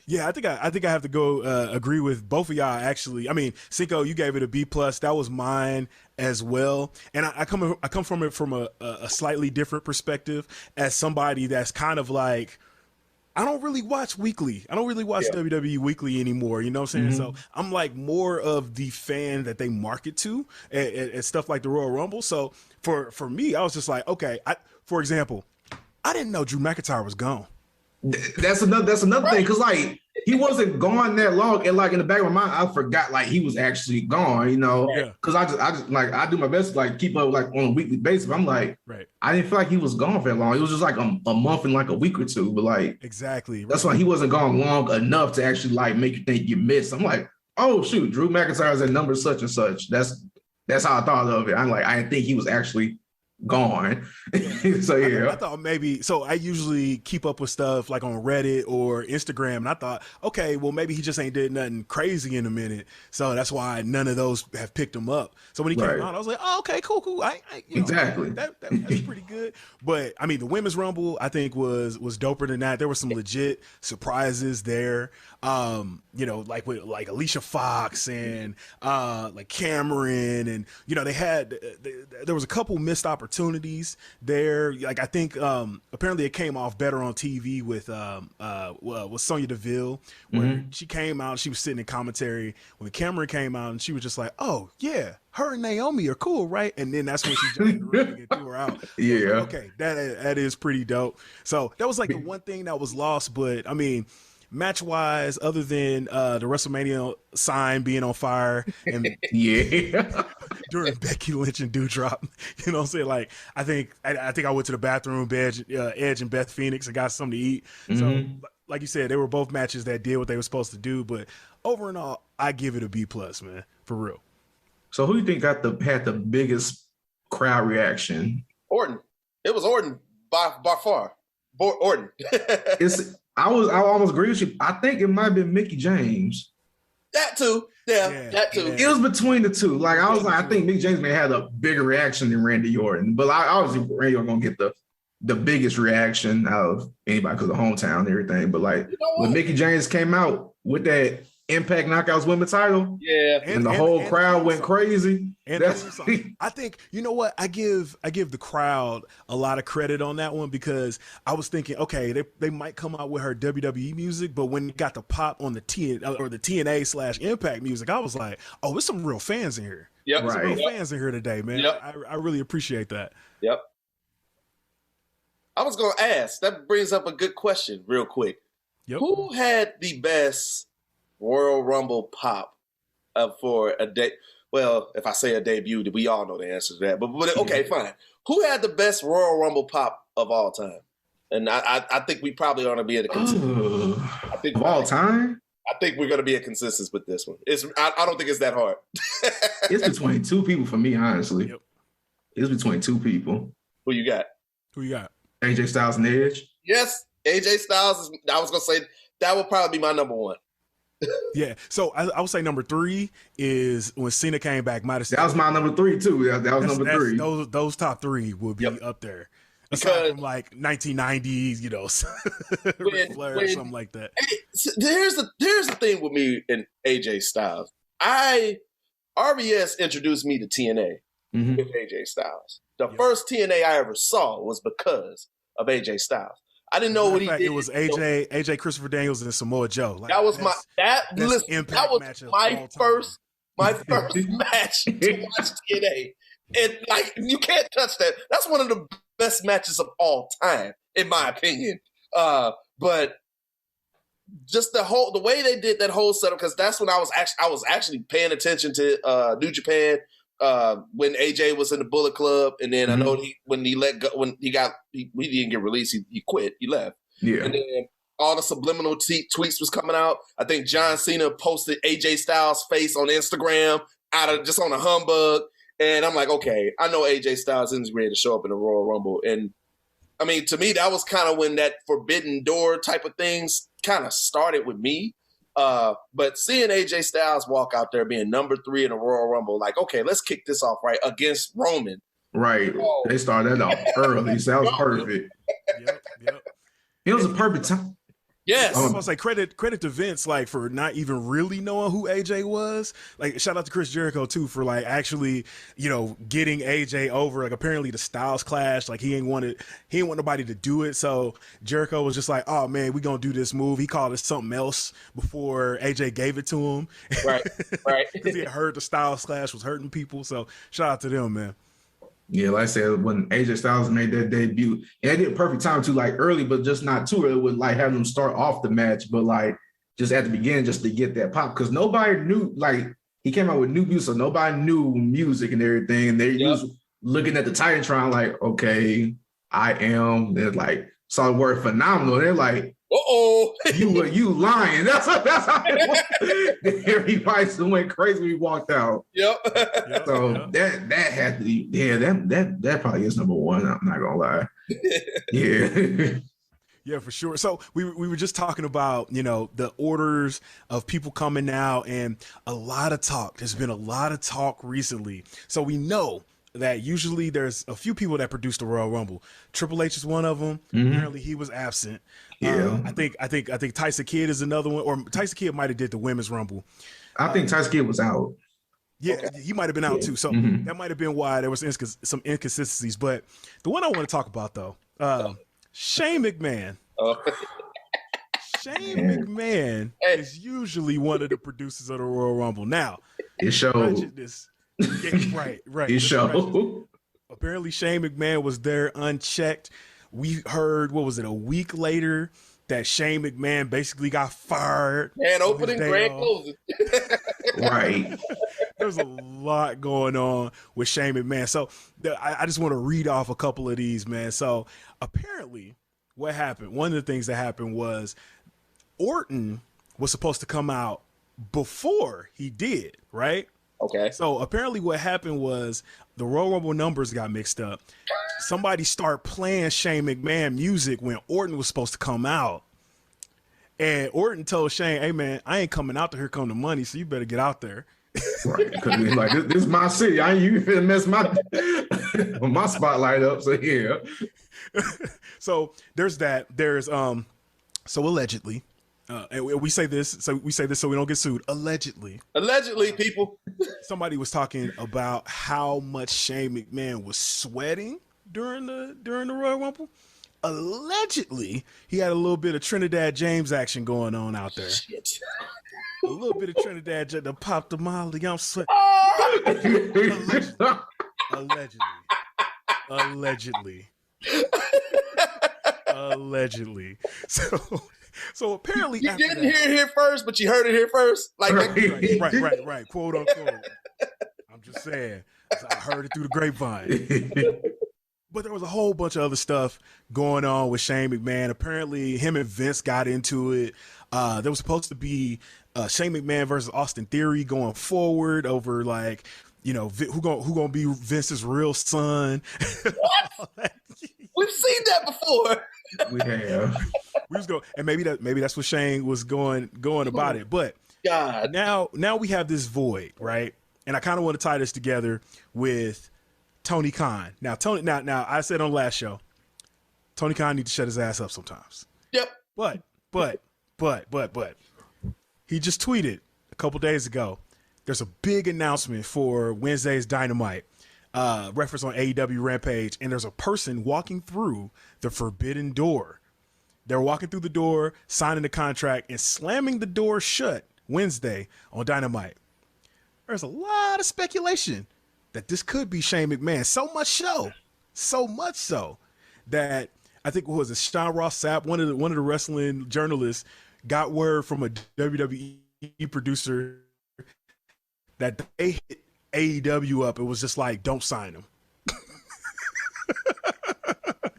Speaker 3: Yeah, I think I have to go agree with both of y'all. Actually, I mean, Cinco, you gave it a B+. That was mine as well, and I come from it from a slightly different perspective as somebody that's kind of like, I don't really watch weekly. I don't really watch WWE weekly anymore. You know what I'm saying? So I'm like more of the fan that they market to and stuff like the Royal Rumble. So for me, I was just like, okay. For example, I didn't know Drew McIntyre was gone.
Speaker 6: That's another thing, because like he wasn't gone that long, and like in the back of my mind, I forgot like he was actually gone, you know, because I just like I do my best to like keep up like on a weekly basis. I'm like, I didn't feel like he was gone for that long. It was just like a month and like a week or two, but like
Speaker 3: exactly
Speaker 6: that's why he wasn't gone long enough to actually like make you think you missed. I'm like, oh shoot, Drew McIntyre's at number such and such. That's how I thought of it. I'm like, I didn't think he was actually gone. So yeah,
Speaker 3: I thought maybe, so I usually keep up with stuff like on Reddit or Instagram, and I thought, okay, well maybe he just ain't did nothing crazy in a minute, so that's why none of those have picked him up. So when he came out, I was like, oh, okay, cool.
Speaker 6: Exactly.
Speaker 3: That's pretty good. But I mean, the Women's Rumble I think was doper than that. There were some legit surprises there. Like with like Alicia Fox and like Cameron, and they had there was a couple missed opportunities there. Like I think apparently it came off better on TV with Sonya Deville, where she came out, she was sitting in commentary when Cameron came out, and she was just like, oh yeah, her and Naomi are cool, right? And then that's when she jumped in the ring and threw her out.
Speaker 6: Yeah.
Speaker 3: Like, okay, that is pretty dope. So that was like the one thing that was lost. But I mean, match wise, other than the WrestleMania sign being on fire and during Becky Lynch and Doudrop, you know what I'm saying? Like I think I went to the bathroom, Edge and Beth Phoenix, and got something to eat. So like you said, they were both matches that did what they were supposed to do. But over and all, I give it a B+, man, for real.
Speaker 6: So who do you think had the biggest crowd reaction?
Speaker 1: Orton. It was Orton by far. Orton.
Speaker 6: I almost agree with you. I think it might have been Mickie James.
Speaker 1: That too. Yeah, that too.
Speaker 6: It was between the two. Like I was like, I think Mickie James may have a bigger reaction than Randy Orton. But obviously Randy Orton gonna get the biggest reaction out of anybody because of hometown and everything. But like when Mickie James came out with that Impact Knockouts Women's title, and the whole crowd went crazy.
Speaker 3: And I think, you know what, I give the crowd a lot of credit on that one, because I was thinking, okay, they might come out with her WWE music, but when it got the pop on the TNA/Impact music, I was like, oh, there's some real fans in here.
Speaker 1: Yep,
Speaker 3: some real fans in here today, man.
Speaker 1: Yep.
Speaker 3: I really appreciate that.
Speaker 1: Yep. I was gonna ask. That brings up a good question, real quick.
Speaker 3: Yep.
Speaker 1: Who had the best Royal Rumble pop for a day? Well, if I say a debut, we all know the answer to that. But okay, fine. Who had the best Royal Rumble pop of all time? And I think we probably ought to be at a consensus.
Speaker 6: Of all time?
Speaker 1: I think we're going to be at consensus with this one. I don't think it's that hard.
Speaker 6: It's between two people for me, honestly.
Speaker 3: Yep.
Speaker 6: It's between two people.
Speaker 1: Who you got?
Speaker 6: AJ Styles and Edge.
Speaker 1: Yes, AJ Styles. I was going to say that would probably be my number one.
Speaker 3: Yeah, so I would say number 3 is when Cena came back.
Speaker 6: That was my number 3 too. That was number 3.
Speaker 3: Those top 3 would be up there. Aside from like 1990s, Flair or something like that.
Speaker 1: Here's the thing with me and AJ Styles. RVS introduced me to TNA with AJ Styles. The first TNA I ever saw was because of AJ Styles. I didn't know what he did. It
Speaker 3: was AJ Christopher Daniels and Samoa Joe. Like,
Speaker 1: that was my first match to watch TNA. And like, you can't touch that. That's one of the best matches of all time, in my opinion. But just the way they did that whole setup, because that's when I was actually paying attention to New Japan when AJ was in the Bullet Club, and then I know when he didn't get released, he quit, he left.
Speaker 6: Yeah.
Speaker 1: And then all the subliminal tweets was coming out. I think John Cena posted AJ Styles' face on Instagram just on a humbug. And I'm like, okay, I know AJ Styles isn't ready to show up in the Royal Rumble. And I mean, to me, that was kind of when that forbidden door type of things kind of started with me. But seeing AJ Styles walk out there being number 3 in the Royal Rumble, like, okay, let's kick this off right against Roman.
Speaker 6: Right. They started that off early. So that was perfect.
Speaker 3: Yep.
Speaker 6: It was a perfect time.
Speaker 1: Yes.
Speaker 3: I was gonna say credit to Vince, like, for not even really knowing who AJ was. Like, shout out to Chris Jericho too for like actually, getting AJ over. Like, apparently the Styles clash, like he ain't want nobody to do it. So Jericho was just like, oh man, we gonna do this move. He called it something else before AJ gave it to him.
Speaker 1: Right.
Speaker 3: Because he had heard the Styles clash was hurting people. So shout out to them, man.
Speaker 6: Yeah, like I said, when AJ Styles made that debut, and they did a perfect time too, like early, but just not too early, with like having them start off the match, but like just at the beginning, just to get that pop, because nobody knew, like he came out with new music, so nobody knew music and everything, and they was looking at the Titantron like, okay, I am, they're like, saw the word phenomenal, they're like, you lying. That's how everybody went crazy when he walked out.
Speaker 1: Yep.
Speaker 6: So that had to be, that probably is number 1. I'm not gonna lie. Yeah.
Speaker 3: Yeah, for sure. So we were just talking about, the orders of people coming out, and a lot of talk. There's been a lot of talk recently. So we know that usually there's a few people that produce the Royal Rumble. Triple H is one of them.
Speaker 6: Mm-hmm.
Speaker 3: Apparently he was absent.
Speaker 6: Yeah.
Speaker 3: I think Tyson Kidd is another one, or Tyson Kidd might have did the Women's Rumble.
Speaker 6: I think Tyson Kidd was out.
Speaker 3: Yeah, he might have been out too. So that might have been why there was some inconsistencies. But the one I want to talk about though, Shane McMahon. Shane McMahon is usually one of the producers of the Royal Rumble. Now,
Speaker 6: it showed.
Speaker 3: Right.
Speaker 6: It showed.
Speaker 3: Apparently, Shane McMahon was there unchecked. We heard, a week later that Shane McMahon basically got fired.
Speaker 1: And opening, grand closing.
Speaker 6: Right.
Speaker 3: There's a lot going on with Shane McMahon. So I just want to read off a couple of these, man. So apparently what happened, one of the things that happened was Orton was supposed to come out before he did, right?
Speaker 1: Okay.
Speaker 3: So apparently what happened was the Royal Rumble numbers got mixed up. Somebody started playing Shane McMahon music when Orton was supposed to come out. And Orton told Shane, hey man, I ain't coming out to Here Come the Money, so you better get out there.
Speaker 6: Right. Because he's like, this is my city. I ain't you finna mess my spotlight up. So yeah.
Speaker 3: So there's that. There's so allegedly. And we say this so we don't get sued. Allegedly,
Speaker 1: people.
Speaker 3: Somebody was talking about how much Shane McMahon was sweating during the Royal Rumble. Allegedly, he had a little bit of Trinidad James action going on out there.
Speaker 1: Shit.
Speaker 3: A little bit of Trinidad James that popped the molly. I'm sweating. Allegedly. So apparently
Speaker 1: you didn't hear it here first, but you heard it here first. Like
Speaker 3: right. Quote unquote. I'm just saying. I heard it through the grapevine. But there was a whole bunch of other stuff going on with Shane McMahon. Apparently him and Vince got into it. There was supposed to be Shane McMahon versus Austin Theory going forward over like, who gonna be Vince's real son.
Speaker 1: What? We've seen that before.
Speaker 6: We have.
Speaker 3: We was going, and maybe that's what Shane was going about it. But
Speaker 1: God,
Speaker 3: now we have this void, right? And I kind of want to tie this together with Tony Khan. Now I said on the last show, Tony Khan needs to shut his ass up sometimes.
Speaker 1: Yep.
Speaker 3: But he just tweeted a couple days ago. There's a big announcement for Wednesday's Dynamite. Reference on AEW Rampage, and there's a person walking through the forbidden door. They're walking through the door, signing the contract, and slamming the door shut Wednesday on Dynamite. There's a lot of speculation that this could be Shane McMahon. So much so that I think Sean Ross Sapp, one of the wrestling journalists, got word from a WWE producer that they hit AEW up. It was just like, don't sign him.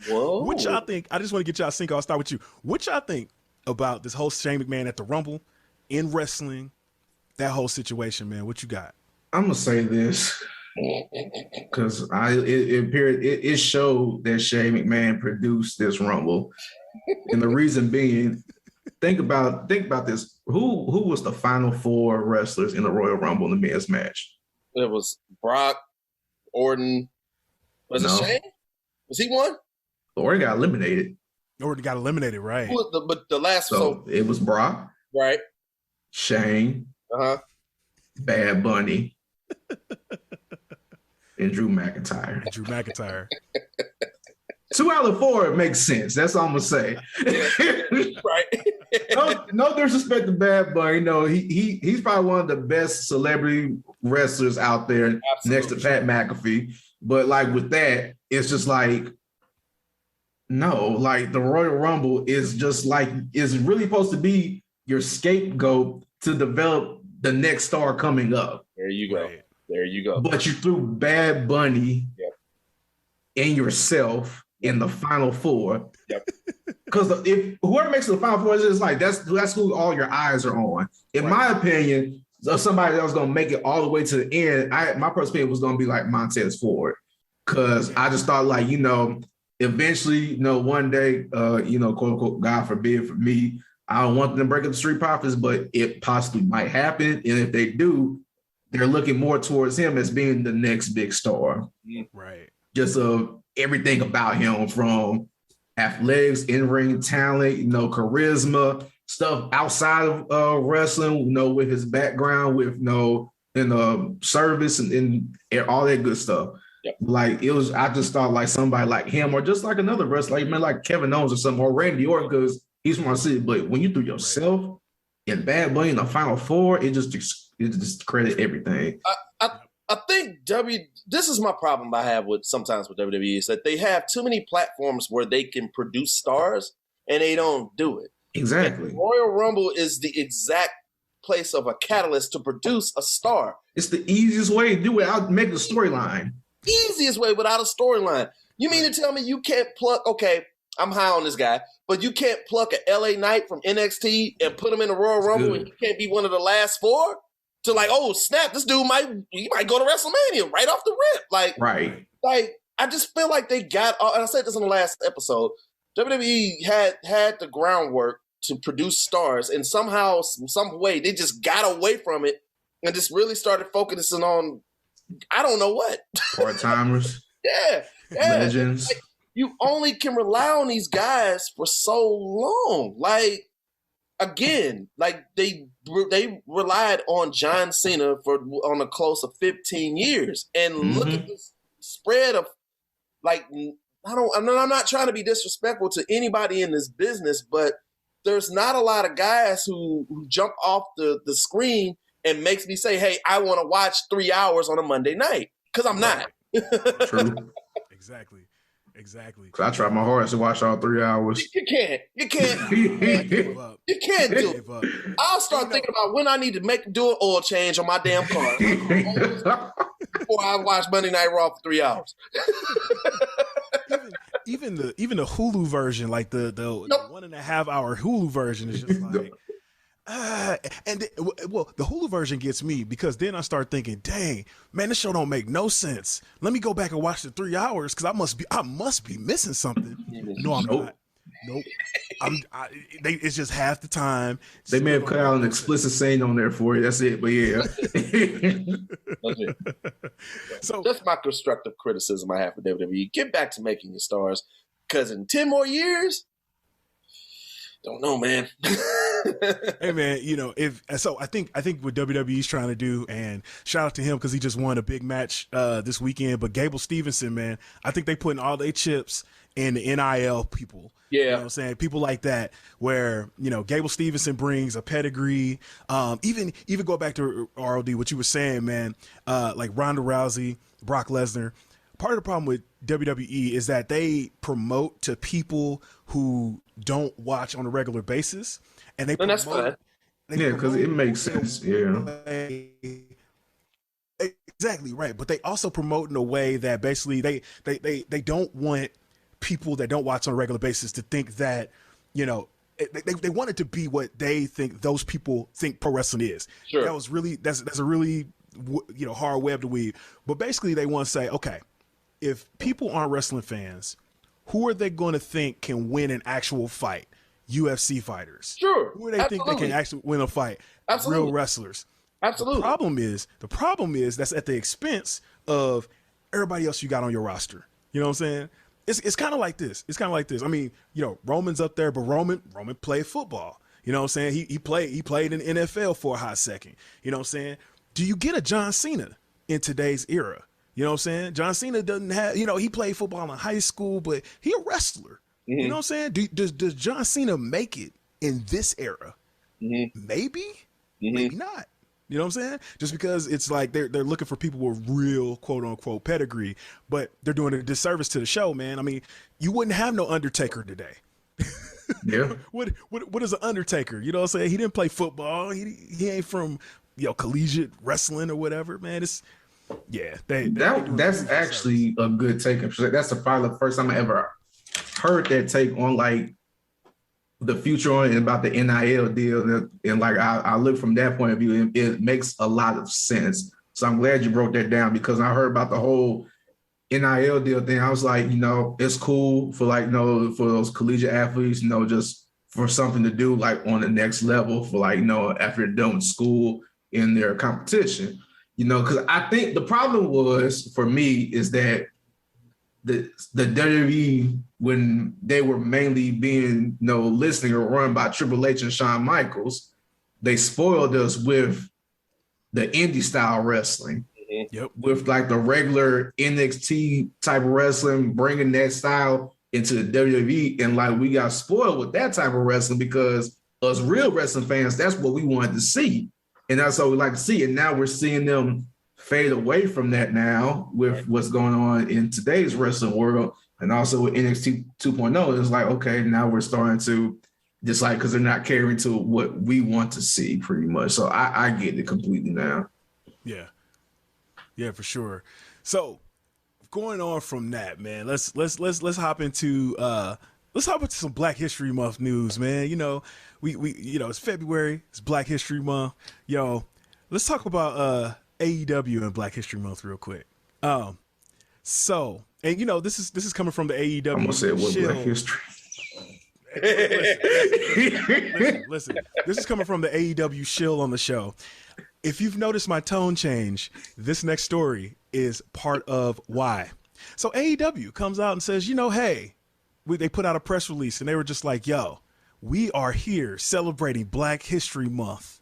Speaker 1: Whoa.
Speaker 3: What y'all think? I just want to get y'all Cinco. I'll start with you. What y'all think about this whole Shane McMahon at the Rumble, in wrestling, that whole situation, man? What you got?
Speaker 6: I'm gonna say this because it showed that Shane McMahon produced this Rumble, and the reason being, think about this. Who was the final 4 wrestlers in the Royal Rumble in the men's match?
Speaker 1: It was Brock, Orton. Was it Shane? Was he one?
Speaker 6: Orton got eliminated.
Speaker 3: Orton got eliminated, right?
Speaker 1: But the last
Speaker 6: so it was Brock,
Speaker 1: right?
Speaker 6: Shane, Bad Bunny, and Drew McIntyre. 2 out of 4 makes sense. That's all I'm gonna say.
Speaker 1: Right.
Speaker 6: no disrespect to Bad Bunny. No, he's probably one of the best celebrity wrestlers out there. Absolutely. Next to Pat McAfee. But like with that, it's just like, no, like the Royal Rumble is just like, is really supposed to be your scapegoat to develop the next star coming up.
Speaker 1: There you go. Right. There you go.
Speaker 6: But you threw Bad Bunny and yourself in the final 4. Yep. Because if whoever makes the final 4 is like, that's who all your eyes are on. In my opinion, if somebody that was going to make it all the way to the end, my personal opinion was going to be like Montez Ford. Because I just thought like, eventually, one day, quote unquote, God forbid for me, I don't want them to break up the Street Profits, but it possibly might happen. And if they do, they're looking more towards him as being the next big star.
Speaker 3: Right.
Speaker 6: Just everything about him, from athletics, in-ring talent, charisma, stuff outside of wrestling, with his background, with in service and all that good stuff. Yep. Like I just thought like somebody like him, or just like another wrestler, like Kevin Owens or something, or Randy Orton, because he's from our city. But when you threw yourself and Bad Bunny in the final 4, it just credit everything.
Speaker 1: I think this is my problem I have sometimes with WWE, is that they have too many platforms where they can produce stars and they don't do it.
Speaker 6: Exactly.
Speaker 1: And Royal Rumble is the exact place of a catalyst to produce a star.
Speaker 6: It's the easiest way to do it without making a storyline.
Speaker 1: Easiest way without a storyline. You mean to tell me you can't pluck, okay, I'm high on this guy, but you can't pluck a LA Knight from NXT and put him in the Royal Rumble and he can't be one of the last 4? To like, oh snap, this dude might go to WrestleMania right off the rip. Like I just feel like they got, and I said this in the last episode, WWE had the groundwork to produce stars, and somehow, some way, they just got away from it and just really started focusing on, I don't know what.
Speaker 6: Part-timers.
Speaker 1: Yeah.
Speaker 6: Legends.
Speaker 1: Like, you only can rely on these guys for so long. Like, again, like they relied on John Cena on a close of 15 years, and look at this spread of like, I'm not trying to be disrespectful to anybody in this business, but there's not a lot of guys who jump off the screen and makes me say, hey, I want to watch 3 hours on a Monday night, because I'm not.
Speaker 6: True.
Speaker 3: Exactly.
Speaker 6: I tried my hardest to watch all 3 hours.
Speaker 1: You can't. You can't do it. I'll start thinking about when I need to do an oil change on my damn car before I watch Monday Night Raw for 3 hours.
Speaker 3: even the Hulu version, like the 1.5 hour Hulu version, is just like. The Hulu version gets me, because then I start thinking, dang, man, this show don't make no sense. Let me go back and watch the 3 hours, because I must be missing something. No, I'm not. Nope. It's just half the time.
Speaker 6: They may have cut out an explicit saying on there for you. That's it. But yeah.
Speaker 1: That's it. So that's my constructive criticism I have for WWE. Get back to making your stars, because in 10 more years, don't know, man.
Speaker 3: Hey, man, I think what WWE's trying to do, and shout out to him because he just won a big match this weekend, but Gable Stevenson, man, I think they putting all their chips in the NIL people. Yeah. You know what I'm saying? People like that, where, Gable Stevenson brings a pedigree. Even go back to ROD, what you were saying, man, like Ronda Rousey, Brock Lesnar. Part of the problem with WWE is that they promote to people who don't watch on a regular basis, and they promote.
Speaker 1: That's fine.
Speaker 6: Yeah, because it makes sense. Yeah.
Speaker 3: Exactly right, but they also promote in a way that basically they don't want people that don't watch on a regular basis to think that they want it to be what they think those people think pro wrestling is.
Speaker 1: Sure.
Speaker 3: That's a really hard web to weave, but basically they want to say, okay, if people aren't wrestling fans, who are they going to think can win an actual fight? UFC fighters.
Speaker 1: Sure.
Speaker 3: Who do they think they can actually win a fight?
Speaker 1: Absolutely.
Speaker 3: Real wrestlers.
Speaker 1: Absolutely.
Speaker 3: The problem is that's at the expense of everybody else you got on your roster. You know what I'm saying? It's kind of like this. I mean, Roman's up there, but Roman played football. You know what I'm saying? He played in the NFL for a hot second. You know what I'm saying? Do you get a John Cena in today's era? You know what I'm saying? John Cena doesn't have, he played football in high school, but he a wrestler. Mm-hmm. You know what I'm saying? Does John Cena make it in this era? Mm-hmm. Maybe, maybe not. You know what I'm saying? Just because it's like they're looking for people with real quote unquote pedigree, but they're doing a disservice to the show, man. I mean, you wouldn't have no Undertaker today.
Speaker 6: Yeah.
Speaker 3: What is an Undertaker? You know what I'm saying? He didn't play football. He ain't from collegiate wrestling or whatever, man.
Speaker 6: That's actually a good take. That's probably the first time I ever heard that take on like the future on and about the NIL deal. And like I look from that point of view, and it makes a lot of sense. So I'm glad you broke that down, because I heard about the whole NIL deal thing. I was like, it's cool for for those collegiate athletes, just for something to do like on the next level for after they're done with school in their competition, because I think the problem was for me is that the WWE, when they were mainly being listening or run by Triple H and Shawn Michaels, they spoiled us with the indie style wrestling. Yep. With like the regular NXT type of wrestling, bringing that style into the WWE, and like we got spoiled with that type of wrestling because us real wrestling fans, that's what we wanted to see, and that's what we like to see. And now we're seeing them fade away from that now with what's going on in today's wrestling world, and also with NXT 2.0. It's like, okay, now we're starting to just like, because they're not catering to what we want to see pretty much. So I get it completely now.
Speaker 3: Yeah, for sure. So going on from that, man, let's hop into some Black History Month news, man. We it's February, it's Black History Month. Let's talk about AEW and Black History Month real quick. So, and this is coming from the AEW.
Speaker 6: I'm gonna say what Black History.
Speaker 3: Listen, this is coming from the AEW shill on the show. If you've noticed my tone change, this next story is part of why. So AEW comes out and says, hey, they put out a press release and they were just like, yo, we are here celebrating Black History Month.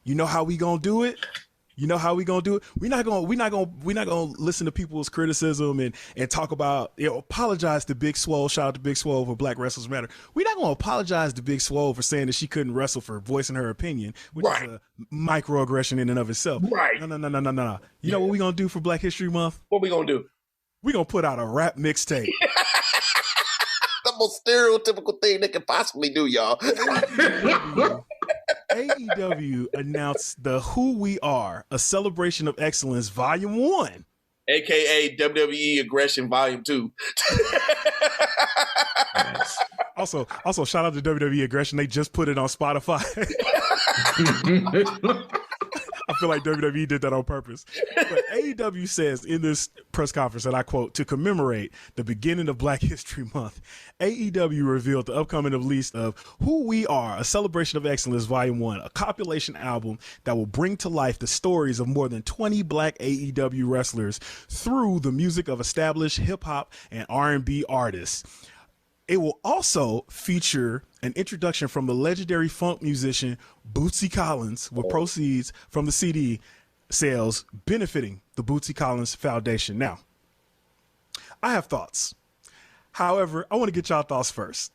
Speaker 3: You know how we gonna do it? We're not gonna listen to people's criticism and talk about, apologize to Big Swole. Shout out to Big Swole for Black Wrestlers Matter. We're not gonna apologize to Big Swole for saying that she couldn't wrestle, for voicing her opinion, which is a microaggression in and of itself.
Speaker 1: Right.
Speaker 3: No. You know what we're gonna do for Black History Month?
Speaker 1: What we gonna do?
Speaker 3: We're gonna put out a rap mixtape.
Speaker 1: The most stereotypical thing they can possibly do, y'all.
Speaker 3: AEW announced the Who We Are, a Celebration of Excellence, Volume 1.
Speaker 1: AKA WWE Aggression Volume 2.
Speaker 3: Nice. Also, shout out to WWE Aggression. They just put it on Spotify. I feel like WWE did that on purpose. But AEW says in this press conference, and I quote, to commemorate the beginning of Black History Month, AEW revealed the upcoming release of Who We Are, a Celebration of Excellence, Volume 1, a compilation album that will bring to life the stories of more than 20 Black AEW wrestlers through the music of established hip-hop and R&B artists. It will also feature an introduction from the legendary funk musician Bootsy Collins, with proceeds from the CD sales benefiting the Bootsy Collins Foundation. Now, I have thoughts. However, I want to get y'all thoughts first.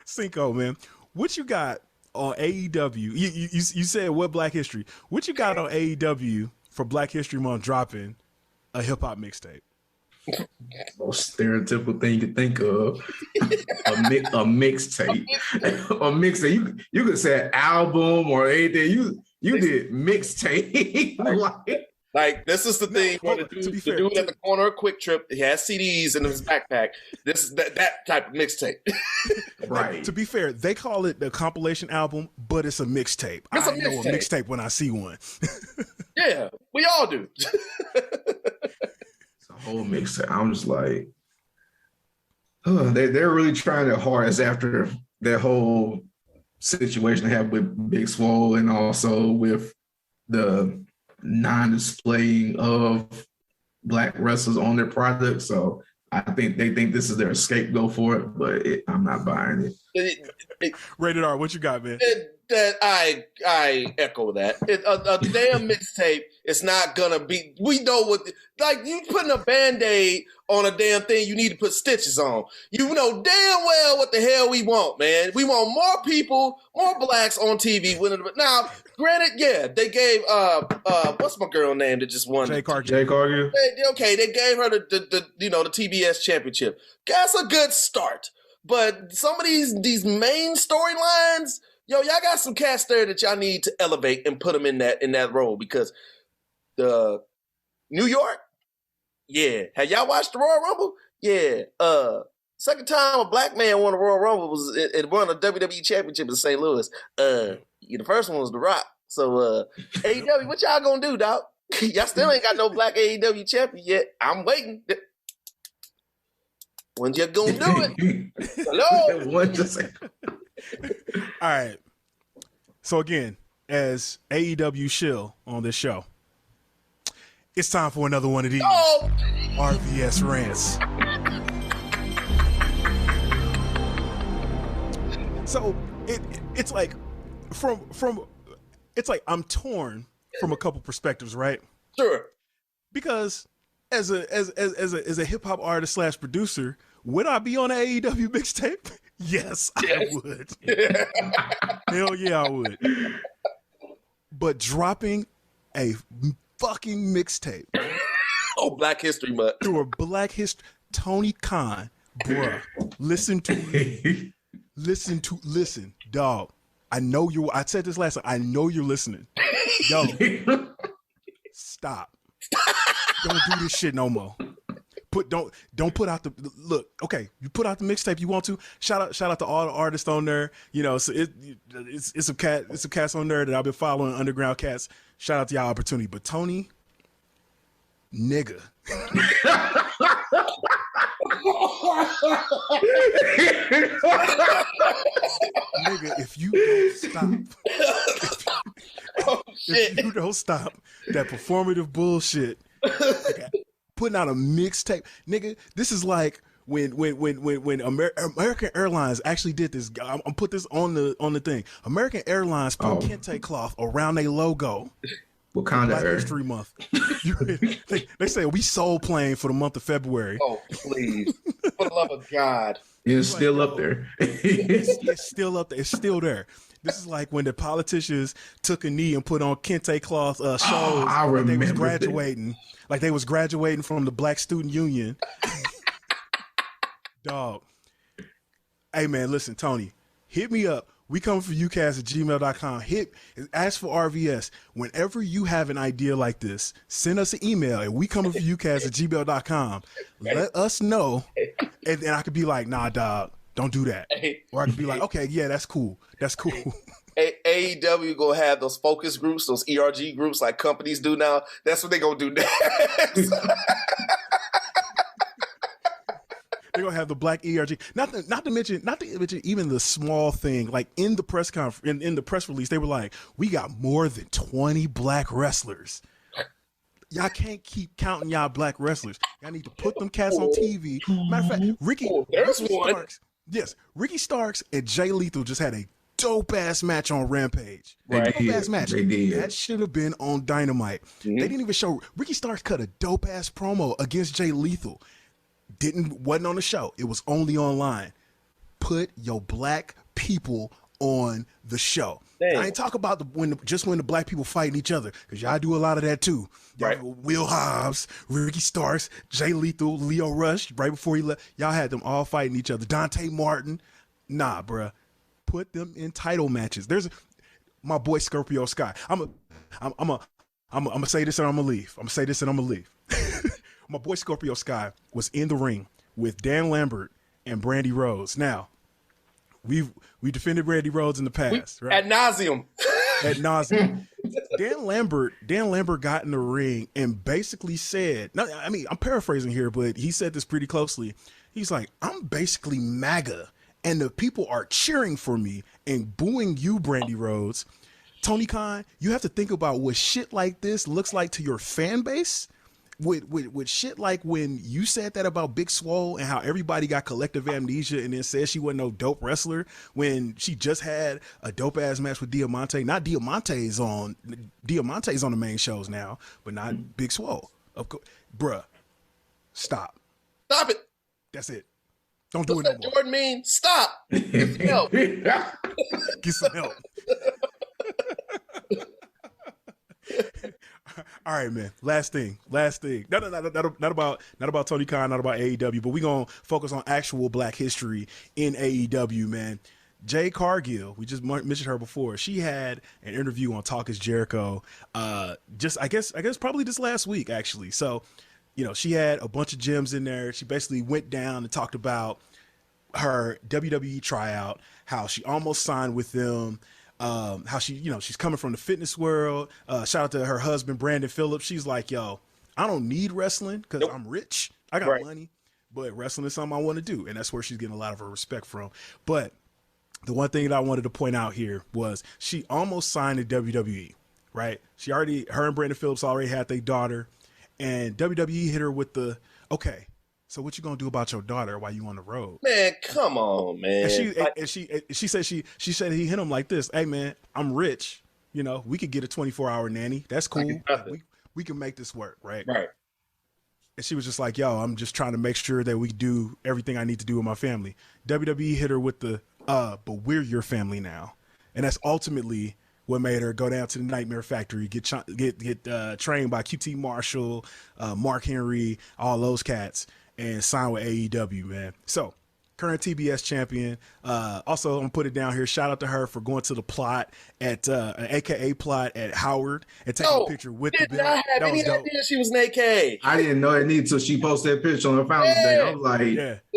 Speaker 3: Cinco, man, what you got on AEW? You said what Black History? What you got on AEW for Black History Month dropping a hip-hop mixtape?
Speaker 6: Most stereotypical thing you could think of, a mixtape. A mixtape. You could say album or anything. You did mixtape.
Speaker 1: Like this is the thing. The dude at the corner of Quick Trip, he has CDs in his backpack. This is that type of mixtape.
Speaker 3: Right. To be fair, they call it the compilation album, but it's a mixtape. I know a mixtape when I see one.
Speaker 1: Yeah, we all do.
Speaker 6: Whole mixtape. I'm just like, they're really trying their hardest after that whole situation they have with Big Swole and also with the non-displaying of Black wrestlers on their product. So I think they think this is their scapegoat for it, but I'm not buying it.
Speaker 3: Rated R, what you got, man?
Speaker 1: I echo that. A damn mixtape is not gonna be. We know what, like, you putting a Band-Aid on a damn thing, you need to put stitches on. You know damn well what the hell we want, man. We want more people, more Blacks on TV. Now, granted, yeah, they gave what's my girl name that just won?
Speaker 3: Jade Cargill.
Speaker 1: Okay, they gave her the TBS championship. That's a good start. But some of these main storylines, y'all got some cats there that y'all need to elevate and put them in that role, because the New York, yeah. Have y'all watched the Royal Rumble? Yeah. Second time a Black man won the Royal Rumble was it won a WWE championship in St. Louis. The first one was The Rock. So AEW, what y'all gonna do, dog? Y'all still ain't got no Black AEW champion yet. I'm waiting. When you gonna do it? Hello.
Speaker 3: All right. So again, as AEW shill on this show, it's time for another one of these RVS rants. So it's like it's like I'm torn from a couple perspectives, right?
Speaker 1: Sure.
Speaker 3: Because as a hip hop artist / producer, would I be on an AEW mixtape? Yes, I would. Hell yeah, I would. But dropping a fucking mixtape.
Speaker 1: Black History Month.
Speaker 3: Through a Black History. Tony Khan, bruh, listen to me. Listen, dog. I said this last time. I know you're listening. Yo, stop. Don't do this shit no more. Don't put out the look. Okay, you put out the mixtape you want to. Shout out to all the artists on there. You know, so it's some cats on there that I've been following, underground cats. Shout out to y'all opportunity. But Tony, nigga. Nigga, if you don't stop that performative bullshit, putting out a mixtape, nigga, this is like when American Airlines actually did this. I'm put this on the thing. American Airlines put kente cloth around their logo.
Speaker 6: Wakanda
Speaker 3: Black History Month. They say we soul playing for the month of February.
Speaker 1: Oh, please. For the love of God.
Speaker 6: It's still up there.
Speaker 3: It's still up there. It's still there. This is like when the politicians took a knee and put on kente cloth shows.
Speaker 6: I remember
Speaker 3: they was graduating. Like they was graduating from the Black Student Union. Dog. Hey, man, listen, Tony. Hit me up. WeCominForYouCast at gmail.com. Ask for RVS. Whenever you have an idea like this, send us an email at WeCominForYouCast at gmail.com. Let us know. And then I could be like, nah, dog, don't do that. Or I could be like, okay, yeah, that's cool. That's cool.
Speaker 1: AEW gonna have those focus groups, those ERG groups like companies do now. That's what they gonna do next.
Speaker 3: They're gonna have the Black ERG. Not to mention even the small thing, like in the press conference, in the press release, they were like, we got more than 20 Black wrestlers. Y'all can't keep counting y'all Black wrestlers. Y'all need to put them cats on TV. Matter of fact, Ricky Starks and Jay Lethal just had a dope ass match on Rampage.
Speaker 6: Right.
Speaker 3: Dope ass match.
Speaker 6: They did.
Speaker 3: That should have been on Dynamite. Mm-hmm. They didn't even show. Ricky Starks cut a dope ass promo against Jay Lethal. Wasn't on the show. It was only online. Put your Black people on the show. Dang. I ain't talk about when the Black people fighting each other, because y'all do a lot of that too.
Speaker 1: Right.
Speaker 3: Will Hobbs, Ricky Starks, Jay Lethal, Leo Rush, right before he left, y'all had them all fighting each other. Dante Martin, nah, bruh. Put them in title matches. There's my boy Scorpio Sky. I'm gonna say this and I'm gonna leave. I'm gonna say this and I'm gonna leave. My boy Scorpio Sky was in the ring with Dan Lambert and Brandy Rhodes. Now, we defended Brandy Rhodes in the past, right?
Speaker 1: Ad nauseum.
Speaker 3: Dan Lambert got in the ring and basically said, no, I mean, I'm paraphrasing here, but he said this pretty closely. He's like, I'm basically MAGA and the people are cheering for me and booing you, Brandy Rhodes. Tony Khan, you have to think about what shit like this looks like to your fan base. With shit like when you said that about Big Swole and how everybody got collective amnesia and then said she wasn't no dope wrestler when she just had a dope ass match with Diamante. Not Diamante's on the main shows now, but not Big Swole. Of course, bruh, stop
Speaker 1: it.
Speaker 3: That's it. Don't do it no more.
Speaker 1: Jordan mean stop. Get some help.
Speaker 3: Get some help. All right, man. Last thing. Not about Tony Khan, not about AEW, but we gonna focus on actual Black history in AEW, man. Jade Cargill, we just mentioned her before. She had an interview on Talk Is Jericho. I guess probably this last week actually. So, you know, she had a bunch of gems in there. She basically went down and talked about her WWE tryout, how she almost signed with them. How she, you know, she's coming from the fitness world. Shout out to her husband, Brandon Phillips. She's like, yo, I don't need wrestling because I'm rich. I got money, but wrestling is something I want to do. And that's where she's getting a lot of her respect from. But the one thing that I wanted to point out here was she almost signed to WWE, right? Her and Brandon Phillips already had their daughter, and WWE hit her with the, okay, so what you gonna do about your daughter while you on the road?
Speaker 1: Man, come on, man.
Speaker 3: And she said he hit him like this. Hey man, I'm rich. You know, we could get a 24-hour nanny. That's cool. We can make this work, right?
Speaker 1: Right.
Speaker 3: And she was just like, yo, I'm just trying to make sure that we do everything I need to do with my family. WWE hit her with the but we're your family now. And that's ultimately what made her go down to the Nightmare Factory, get trained by QT Marshall, Mark Henry, all those cats, and sign with AEW, man. So, current TBS champion. Also, I'm gonna put it down here. Shout out to her for going to the plot at an AKA plot at Howard and taking a picture with the belt.
Speaker 1: I did not have any idea she was an AK.
Speaker 6: I didn't know it needed till she posted that picture on her Founders Day. I was like,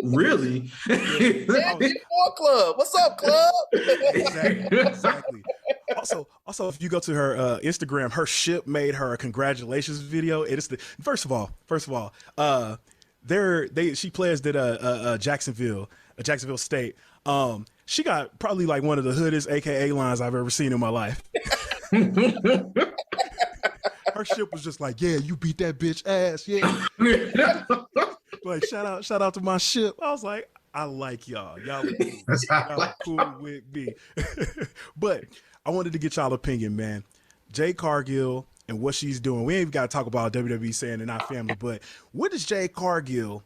Speaker 6: really?
Speaker 1: Club. What's up, club?
Speaker 3: Exactly. Also, if you go to her Instagram, her ship made her a congratulations video. It is first of all, she pledged at Jacksonville State. She got probably like one of the hoodest AKA lines I've ever seen in my life. Her ship was just like, yeah, you beat that bitch ass, yeah. Like shout out to my ship. I was like, I like y'all. Y'all are cool with me. But I wanted to get y'all opinion, man. Jade Cargill and what she's doing. We ain't even got to talk about WWE saying they're not family, but what does Jade Cargill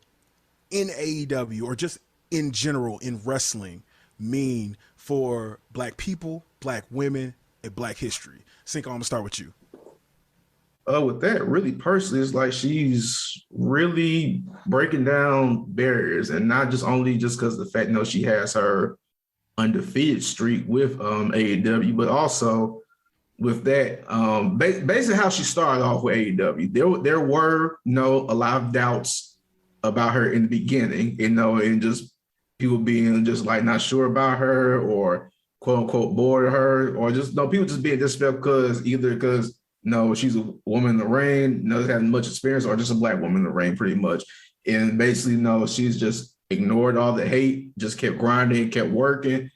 Speaker 3: in AEW or just in general in wrestling mean for Black people, Black women, and Black history? Cinco, I'm going to start with you.
Speaker 6: With that, really personally, it's like she's really breaking down barriers, and not just because of the fact, she has her undefeated streak with AEW, but also with that, basically how she started off with AEW. There were a lot of doubts about her in the beginning, and just people being just like not sure about her or quote unquote bored of her, or just people just being disrespectful because she's a woman in the ring, doesn't have much experience, or just a Black woman in the ring pretty much. And basically, she's just ignored all the hate, just kept grinding, kept working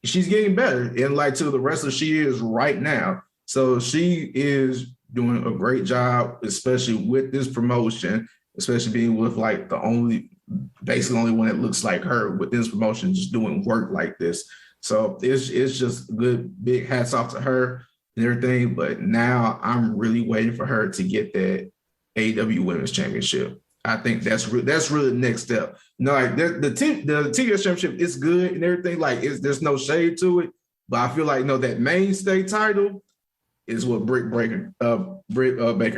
Speaker 6: she's getting better and to the wrestler she is right now. So she is doing a great job, especially with this promotion, especially being with the only one that looks like her with this promotion, just doing work like this. So it's just good, big hats off to her and everything. But now I'm really waiting for her to get that AEW Women's Championship. I think that's really the next step. The TBS Championship is good and everything. There's no shade to it, but I feel like that mainstay title is what Britt Baker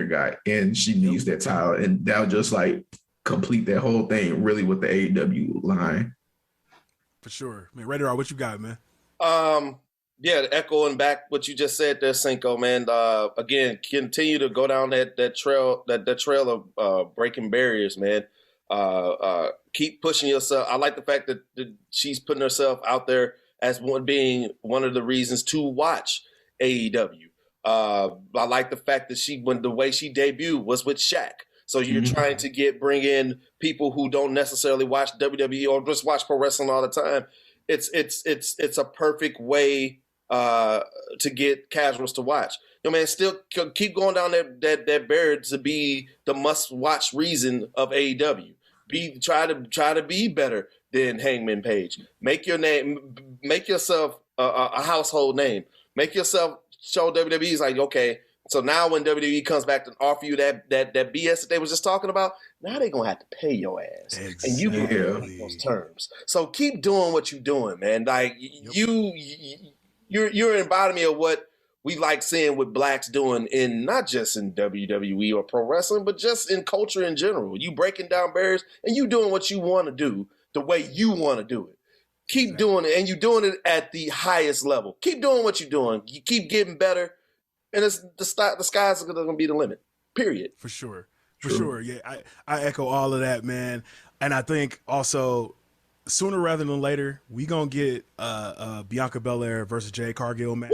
Speaker 6: got, and she needs that title, and that'll just complete that whole thing really with the AEW line.
Speaker 3: For sure, man. Radar, what you got, man?
Speaker 1: Yeah, echoing back what you just said there, Cinco, man. Again, continue to go down that trail of breaking barriers, man. Keep pushing yourself. I like the fact that she's putting herself out there as being one of the reasons to watch AEW. I like the fact that the way she debuted was with Shaq. So you're trying to bring in people who don't necessarily watch WWE or just watch pro wrestling all the time. It's a perfect way to get casuals to watch. You know, man, still keep going down that barrier to be the must-watch reason of AEW. Try to be better than Hangman Page. Make yourself a household name. Make yourself show WWE's like, okay, so now when WWE comes back to offer you that BS that they was just talking about, now they're gonna have to pay your ass, and you can get on those terms. So keep doing what you're doing, man. Like you're an embodiment of what we like seeing with blacks doing in not just in WWE or pro wrestling, but just in culture in general. You breaking down barriers and you doing what you want to do the way you want to do it. Keep doing it, and you're doing it at the highest level. Keep doing what you're doing. You keep getting better, and the sky's going to be the limit. Period.
Speaker 3: For sure. Yeah, I echo all of that, man. And I think also sooner rather than later, we gonna get Bianca Belair versus Jade Cargill match.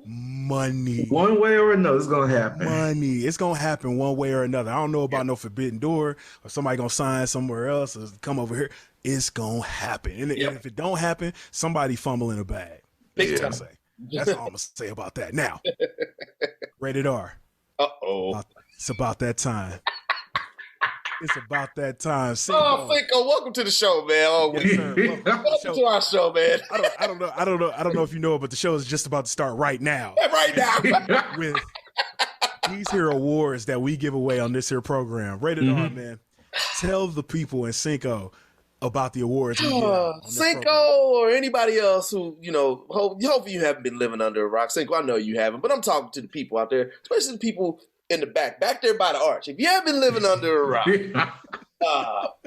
Speaker 3: Money.
Speaker 6: One way or another, it's gonna happen.
Speaker 3: Money. It's gonna happen one way or another. I don't know about no forbidden door or somebody gonna sign somewhere else or come over here. It's gonna happen. And if it don't happen, somebody fumbling a bag.
Speaker 1: Big time.
Speaker 3: That's all I'm gonna say about that. Now, rated R.
Speaker 1: Uh-oh.
Speaker 3: It's about that time. It's about that time.
Speaker 1: Cinco, welcome to the show, man. Welcome to our show, man.
Speaker 3: I don't know if you know it, but the show is just about to start right now.
Speaker 1: Right now.
Speaker 3: With these here awards that we give away on this here program. Rated R, man. Tell the people in Cinco about the awards.
Speaker 1: Cinco or anybody else who, hopefully you haven't been living under a rock. Cinco, I know you haven't, but I'm talking to the people out there, especially the people in the back there by the arch. If you haven't been living under a rock,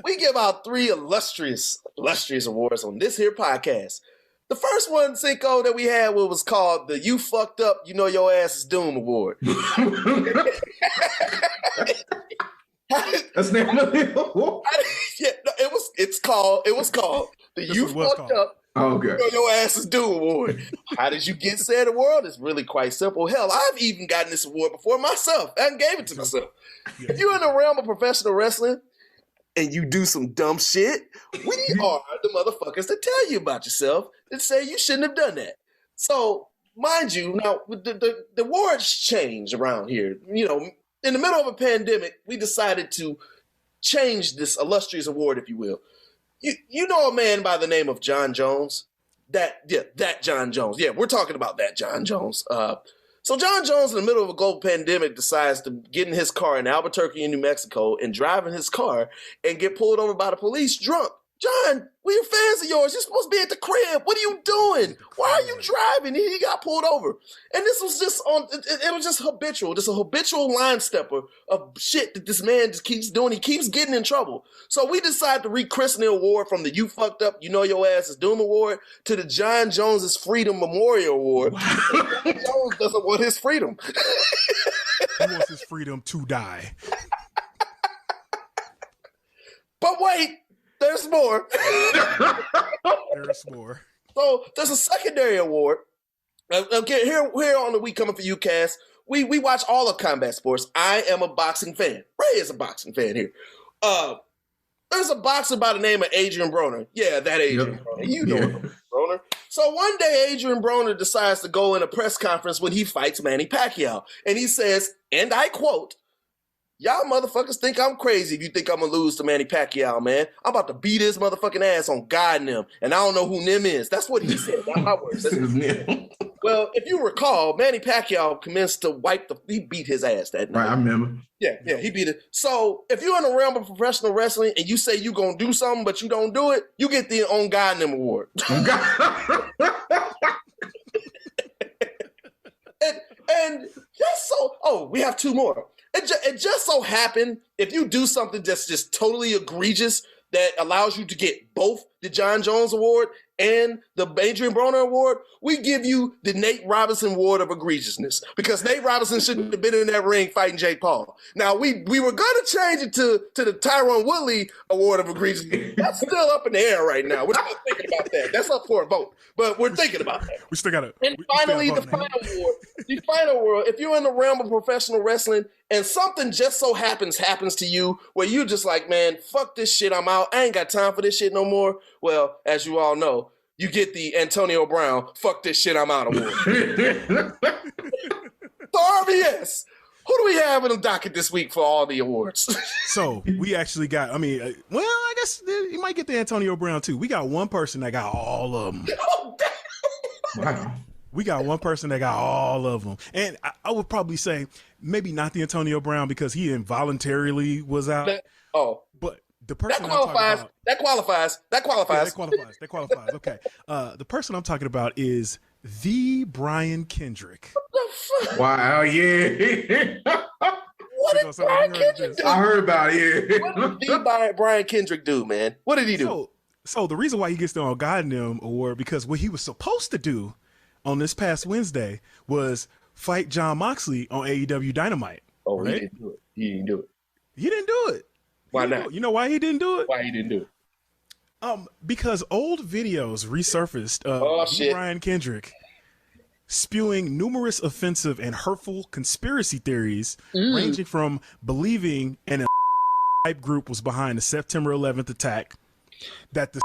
Speaker 1: we give out 3 illustrious awards on this here podcast. The first one, Cinco, that we had was called the You Fucked Up, You Know Your Ass is Doom Award.
Speaker 6: That's name of the award.
Speaker 1: It was called the You Fucked Up.
Speaker 6: Oh, okay.
Speaker 1: You Know Your Ass is Doom Award. How did you get said award? It's really quite simple. Hell, I've even gotten this award before myself. I gave it to myself. If you're in the realm of professional wrestling and you do some dumb shit, we are the motherfuckers that tell you about yourself and say you shouldn't have done that. So, mind you, now the awards change around here. In the middle of a pandemic, we decided to change this illustrious award, if you will. You know a man by the name of John Jones? That John Jones. Yeah, we're talking about that John Jones. So John Jones, in the middle of a global pandemic, decides to get in his car in Albuquerque, New Mexico, and drive in his car and get pulled over by the police drunk. John, we're fans of yours. You're supposed to be at the crib. What are you doing? Why are you driving? He got pulled over. And this was just it was just habitual. Just a habitual line stepper of shit that this man just keeps doing. He keeps getting in trouble. So we decided to rechristen the award from the You Fucked Up, You Know Your Ass is Doom Award to the John Jones's Freedom Memorial Award. John Jones doesn't want his freedom.
Speaker 3: He wants his freedom to die.
Speaker 1: But wait. There's more.
Speaker 3: There's more.
Speaker 1: So there's a secondary award. Okay, here on the WeCominForYouCast, we watch all of combat sports. I am a boxing fan. Ray is a boxing fan here. There's a boxer by the name of Adrian Broner. Yeah, that Adrian Broner. You know him, Broner. So one day, Adrian Broner decides to go in a press conference when he fights Manny Pacquiao. And he says, and I quote, "Y'all motherfuckers think I'm crazy if you think I'm going to lose to Manny Pacquiao, man. I'm about to beat his motherfucking ass on God and them. And I don't know who them is." That's what he said. Not my words. Well, if you recall, Manny Pacquiao commenced to he beat his ass that night.
Speaker 6: Right, I remember.
Speaker 1: Yeah, he beat it. So if you're in the realm of professional wrestling and you say you're going to do something, but you don't do it, you get the On God and them award. and just so, we have 2 more. It just so happened, if you do something that's just totally egregious that allows you to get both the John Jones Award and the Adrian Broner Award, we give you the Nate Robinson Award of egregiousness, because Nate Robinson shouldn't have been in that ring fighting Jake Paul. Now, we were going to change it to the Tyron Woodley Award of egregiousness. That's still up in the air right now. We're still thinking about that. That's up for a vote, but we're thinking about that.
Speaker 3: We still got to.
Speaker 1: And finally, the final award. The final award, if you're in the realm of professional wrestling and something just so happens to you where you're just like, man, fuck this shit, I'm out. I ain't got time for this shit no more. Well, as you all know, you get the Antonio Brown, fuck this shit, I'm out award. So RVS, who do we have in the docket this week for all the awards?
Speaker 3: So we actually got, well, I guess you might get the Antonio Brown too. We got one person that got all of them.
Speaker 6: Wow.
Speaker 3: We got one person that got all of them. And I would probably say maybe not the Antonio Brown because he involuntarily was out. But the person
Speaker 1: that qualifies.
Speaker 3: Yeah, that qualifies. Okay. The person I'm talking about is the Brian Kendrick.
Speaker 1: What the fuck?
Speaker 6: Wow, yeah.
Speaker 1: What did Brian Kendrick do?
Speaker 6: I heard about it.
Speaker 1: What did Brian Kendrick do, man? What did he do?
Speaker 3: So the reason why he gets the Goddamn Award, because what he was supposed to do on this past Wednesday was fight John Moxley on AEW Dynamite.
Speaker 1: Oh,
Speaker 3: right?
Speaker 1: He didn't do it. He didn't do it.
Speaker 3: Why not? You know why he didn't do it?
Speaker 1: Why he didn't do it?
Speaker 3: Because old videos resurfaced of Brian Kendrick spewing numerous offensive and hurtful conspiracy theories, ranging from believing an hype group was behind the September 11th attack, that the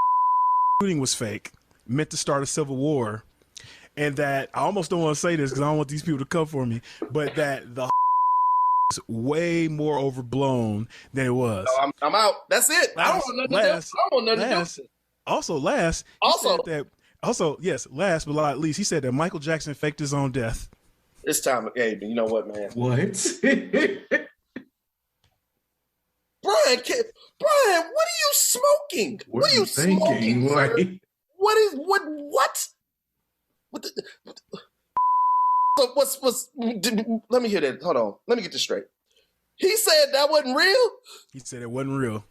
Speaker 3: shooting was fake, meant to start a civil war, and that I almost don't want to say this because I don't want these people to come for me, but that the is way more overblown than it was.
Speaker 1: No, I'm out. That's it. I don't want nothing else. I don't want nothing else. Last but not least, he said that Michael Jackson faked his own death. This time, hey, you know what, man?
Speaker 6: What?
Speaker 1: Brian, what are you smoking?
Speaker 6: What are you thinking?
Speaker 1: Smoking, what? Let me hear that. Hold on. Let me get this straight. He said that wasn't real?
Speaker 3: He said it wasn't real.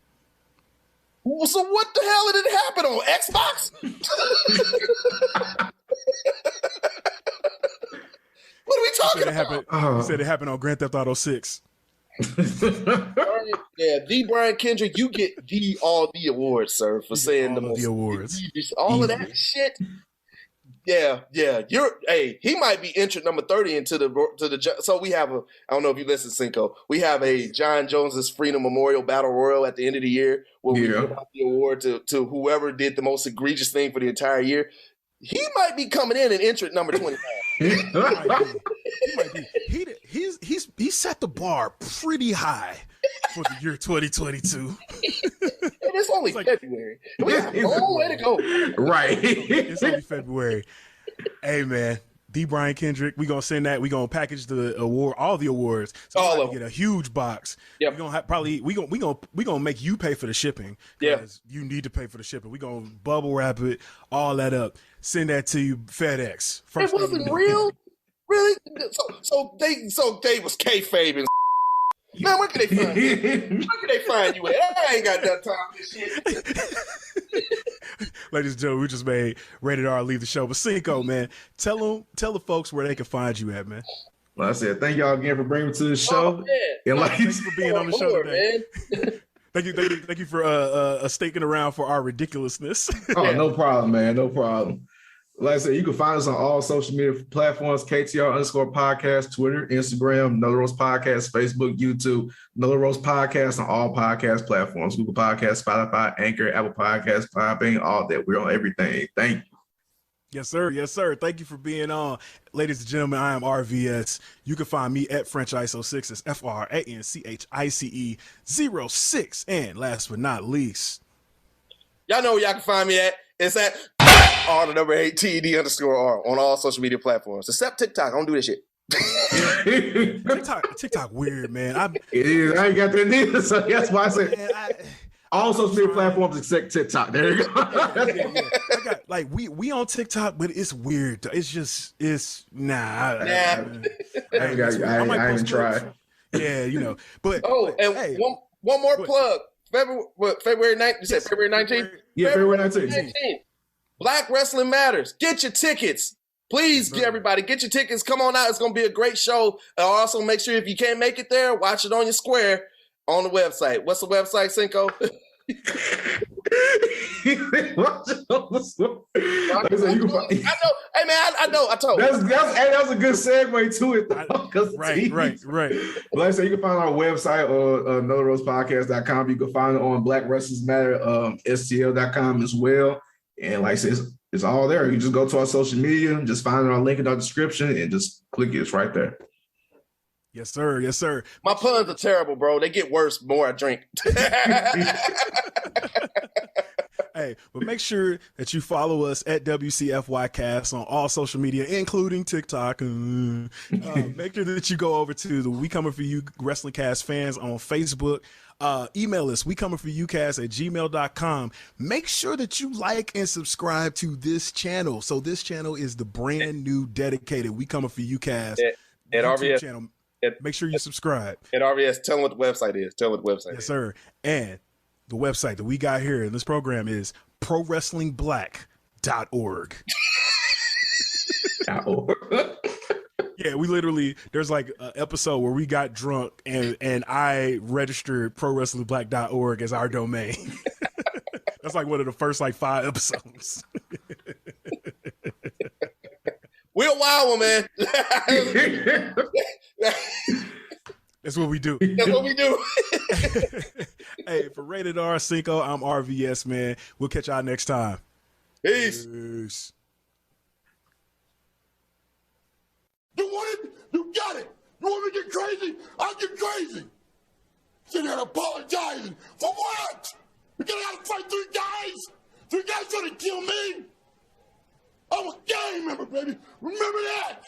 Speaker 1: So what the hell did it happen on Xbox? What are we talking about?
Speaker 3: He said it happened on Grand Theft Auto 6.
Speaker 1: Yeah, the Brian Kendrick, you get all the awards, sir, for saying the most
Speaker 3: awards.
Speaker 1: All of that shit. Yeah. He might be entered number 30 into the. So we have I don't know if you listen, Cinco. We have a John Jones's Freedom Memorial Battle Royal at the end of the year where we give out the award to whoever did the most egregious thing for the entire year. He might be coming in and entered number 25.
Speaker 3: He might be. He set the bar pretty high for the year 2022.
Speaker 1: And it's only February. We have a long way to go.
Speaker 6: Right.
Speaker 3: It's only February. Hey, man. The Brian Kendrick, we gonna send that. We gonna package the award, all the awards. So all of them. Get a huge box.
Speaker 1: Yep.
Speaker 3: We gonna we gonna make you pay for the shipping.
Speaker 1: Yeah.
Speaker 3: You need to pay for the shipping. We gonna bubble wrap it, all that up. Send that to you FedEx.
Speaker 1: It wasn't real, really. So they was kayfabe and. Man, where can they find you? You at? I ain't got that time for this shit.
Speaker 3: Ladies and gentlemen, we just made Rated R leave the show. But Cinco, man, tell the folks where they can find you at, man.
Speaker 6: Well, I said, thank y'all again for bringing me to the show.
Speaker 3: And thanks for being on the show today. Man. Thank you for sticking around for our ridiculousness.
Speaker 6: No problem, man. No problem. Like I said, you can find us on all social media platforms, KTR_podcast, Twitter, Instagram, Another Rose Podcast, Facebook, YouTube, Another Rose Podcast on all podcast platforms, Google Podcasts, Spotify, Anchor, Apple Podcasts, Podbean, all that. We're on everything. Thank you.
Speaker 3: Yes, sir. Yes, sir. Thank you for being on. Ladies and gentlemen, I am RVS. You can find me at French ISO 6. It's FRANCHICE06. And last but not least,
Speaker 1: y'all know where y'all can find me at. It's at R8TED_R on all social media platforms, except TikTok. I don't do this shit.
Speaker 3: TikTok weird, man.
Speaker 6: It is. I ain't got that neither, so that's why I said all social media platforms except TikTok. There you go.
Speaker 3: I got we on TikTok, but it's weird. It's nah.
Speaker 6: I ain't try.
Speaker 3: Yeah, But
Speaker 1: one more plug. February 9th? You said February 19th?
Speaker 6: Yeah, February 19th.
Speaker 1: Black Wrestling Matters. Get your tickets. Please, everybody, get your tickets. Come on out. It's going to be a great show. Also, make sure if you can't make it there, watch it on your square on the website. What's the website, Cinco?
Speaker 6: Watch it on the square. Like I said, you can find,
Speaker 1: I know. Hey, man, I know. I told you.
Speaker 6: That was a good segue to it.
Speaker 3: Right.
Speaker 6: Like I said, you can find our website on NoRosePodcast.com. You can find it on Black Wrestlers Matter, STL.com as well. And like I said, it's all there. You just go to our social media, just find our link in our description, and just click it. It's right there.
Speaker 3: Yes, sir. Yes, sir.
Speaker 1: My puns are terrible, bro. They get worse the more I drink.
Speaker 3: Hey, but make sure that you follow us at WCFY Cast on all social media, including TikTok. Make sure that you go over to the We Coming For You Wrestling Cast fans on Facebook. Email us, WeCominForYouCast@gmail.com. Make sure that you like and subscribe to this channel. So this channel is the brand new dedicated We Coming For You Cast
Speaker 1: at RVS
Speaker 3: channel. Make sure you subscribe.
Speaker 1: At RVS, tell them what the website is.
Speaker 3: Yes, sir. And the website that we got here in this program is ProWrestlingBlack.org. Yeah, we literally, there's like an episode where we got drunk and I registered ProWrestlingBlack.org as our domain. That's like one of the first like 5 episodes.
Speaker 1: We're a wild one, man.
Speaker 3: That's what we do.
Speaker 1: That's what we do.
Speaker 3: Hey, for Rated R Cinco, I'm RVS, man. We'll catch y'all next time.
Speaker 1: Peace.
Speaker 2: You want it? You got it. You want me to get crazy? I'll get crazy. Sitting there apologizing. For what? Because I gotta fight 3 guys? 3 guys trying to kill me? I'm a gang member, baby. Remember that.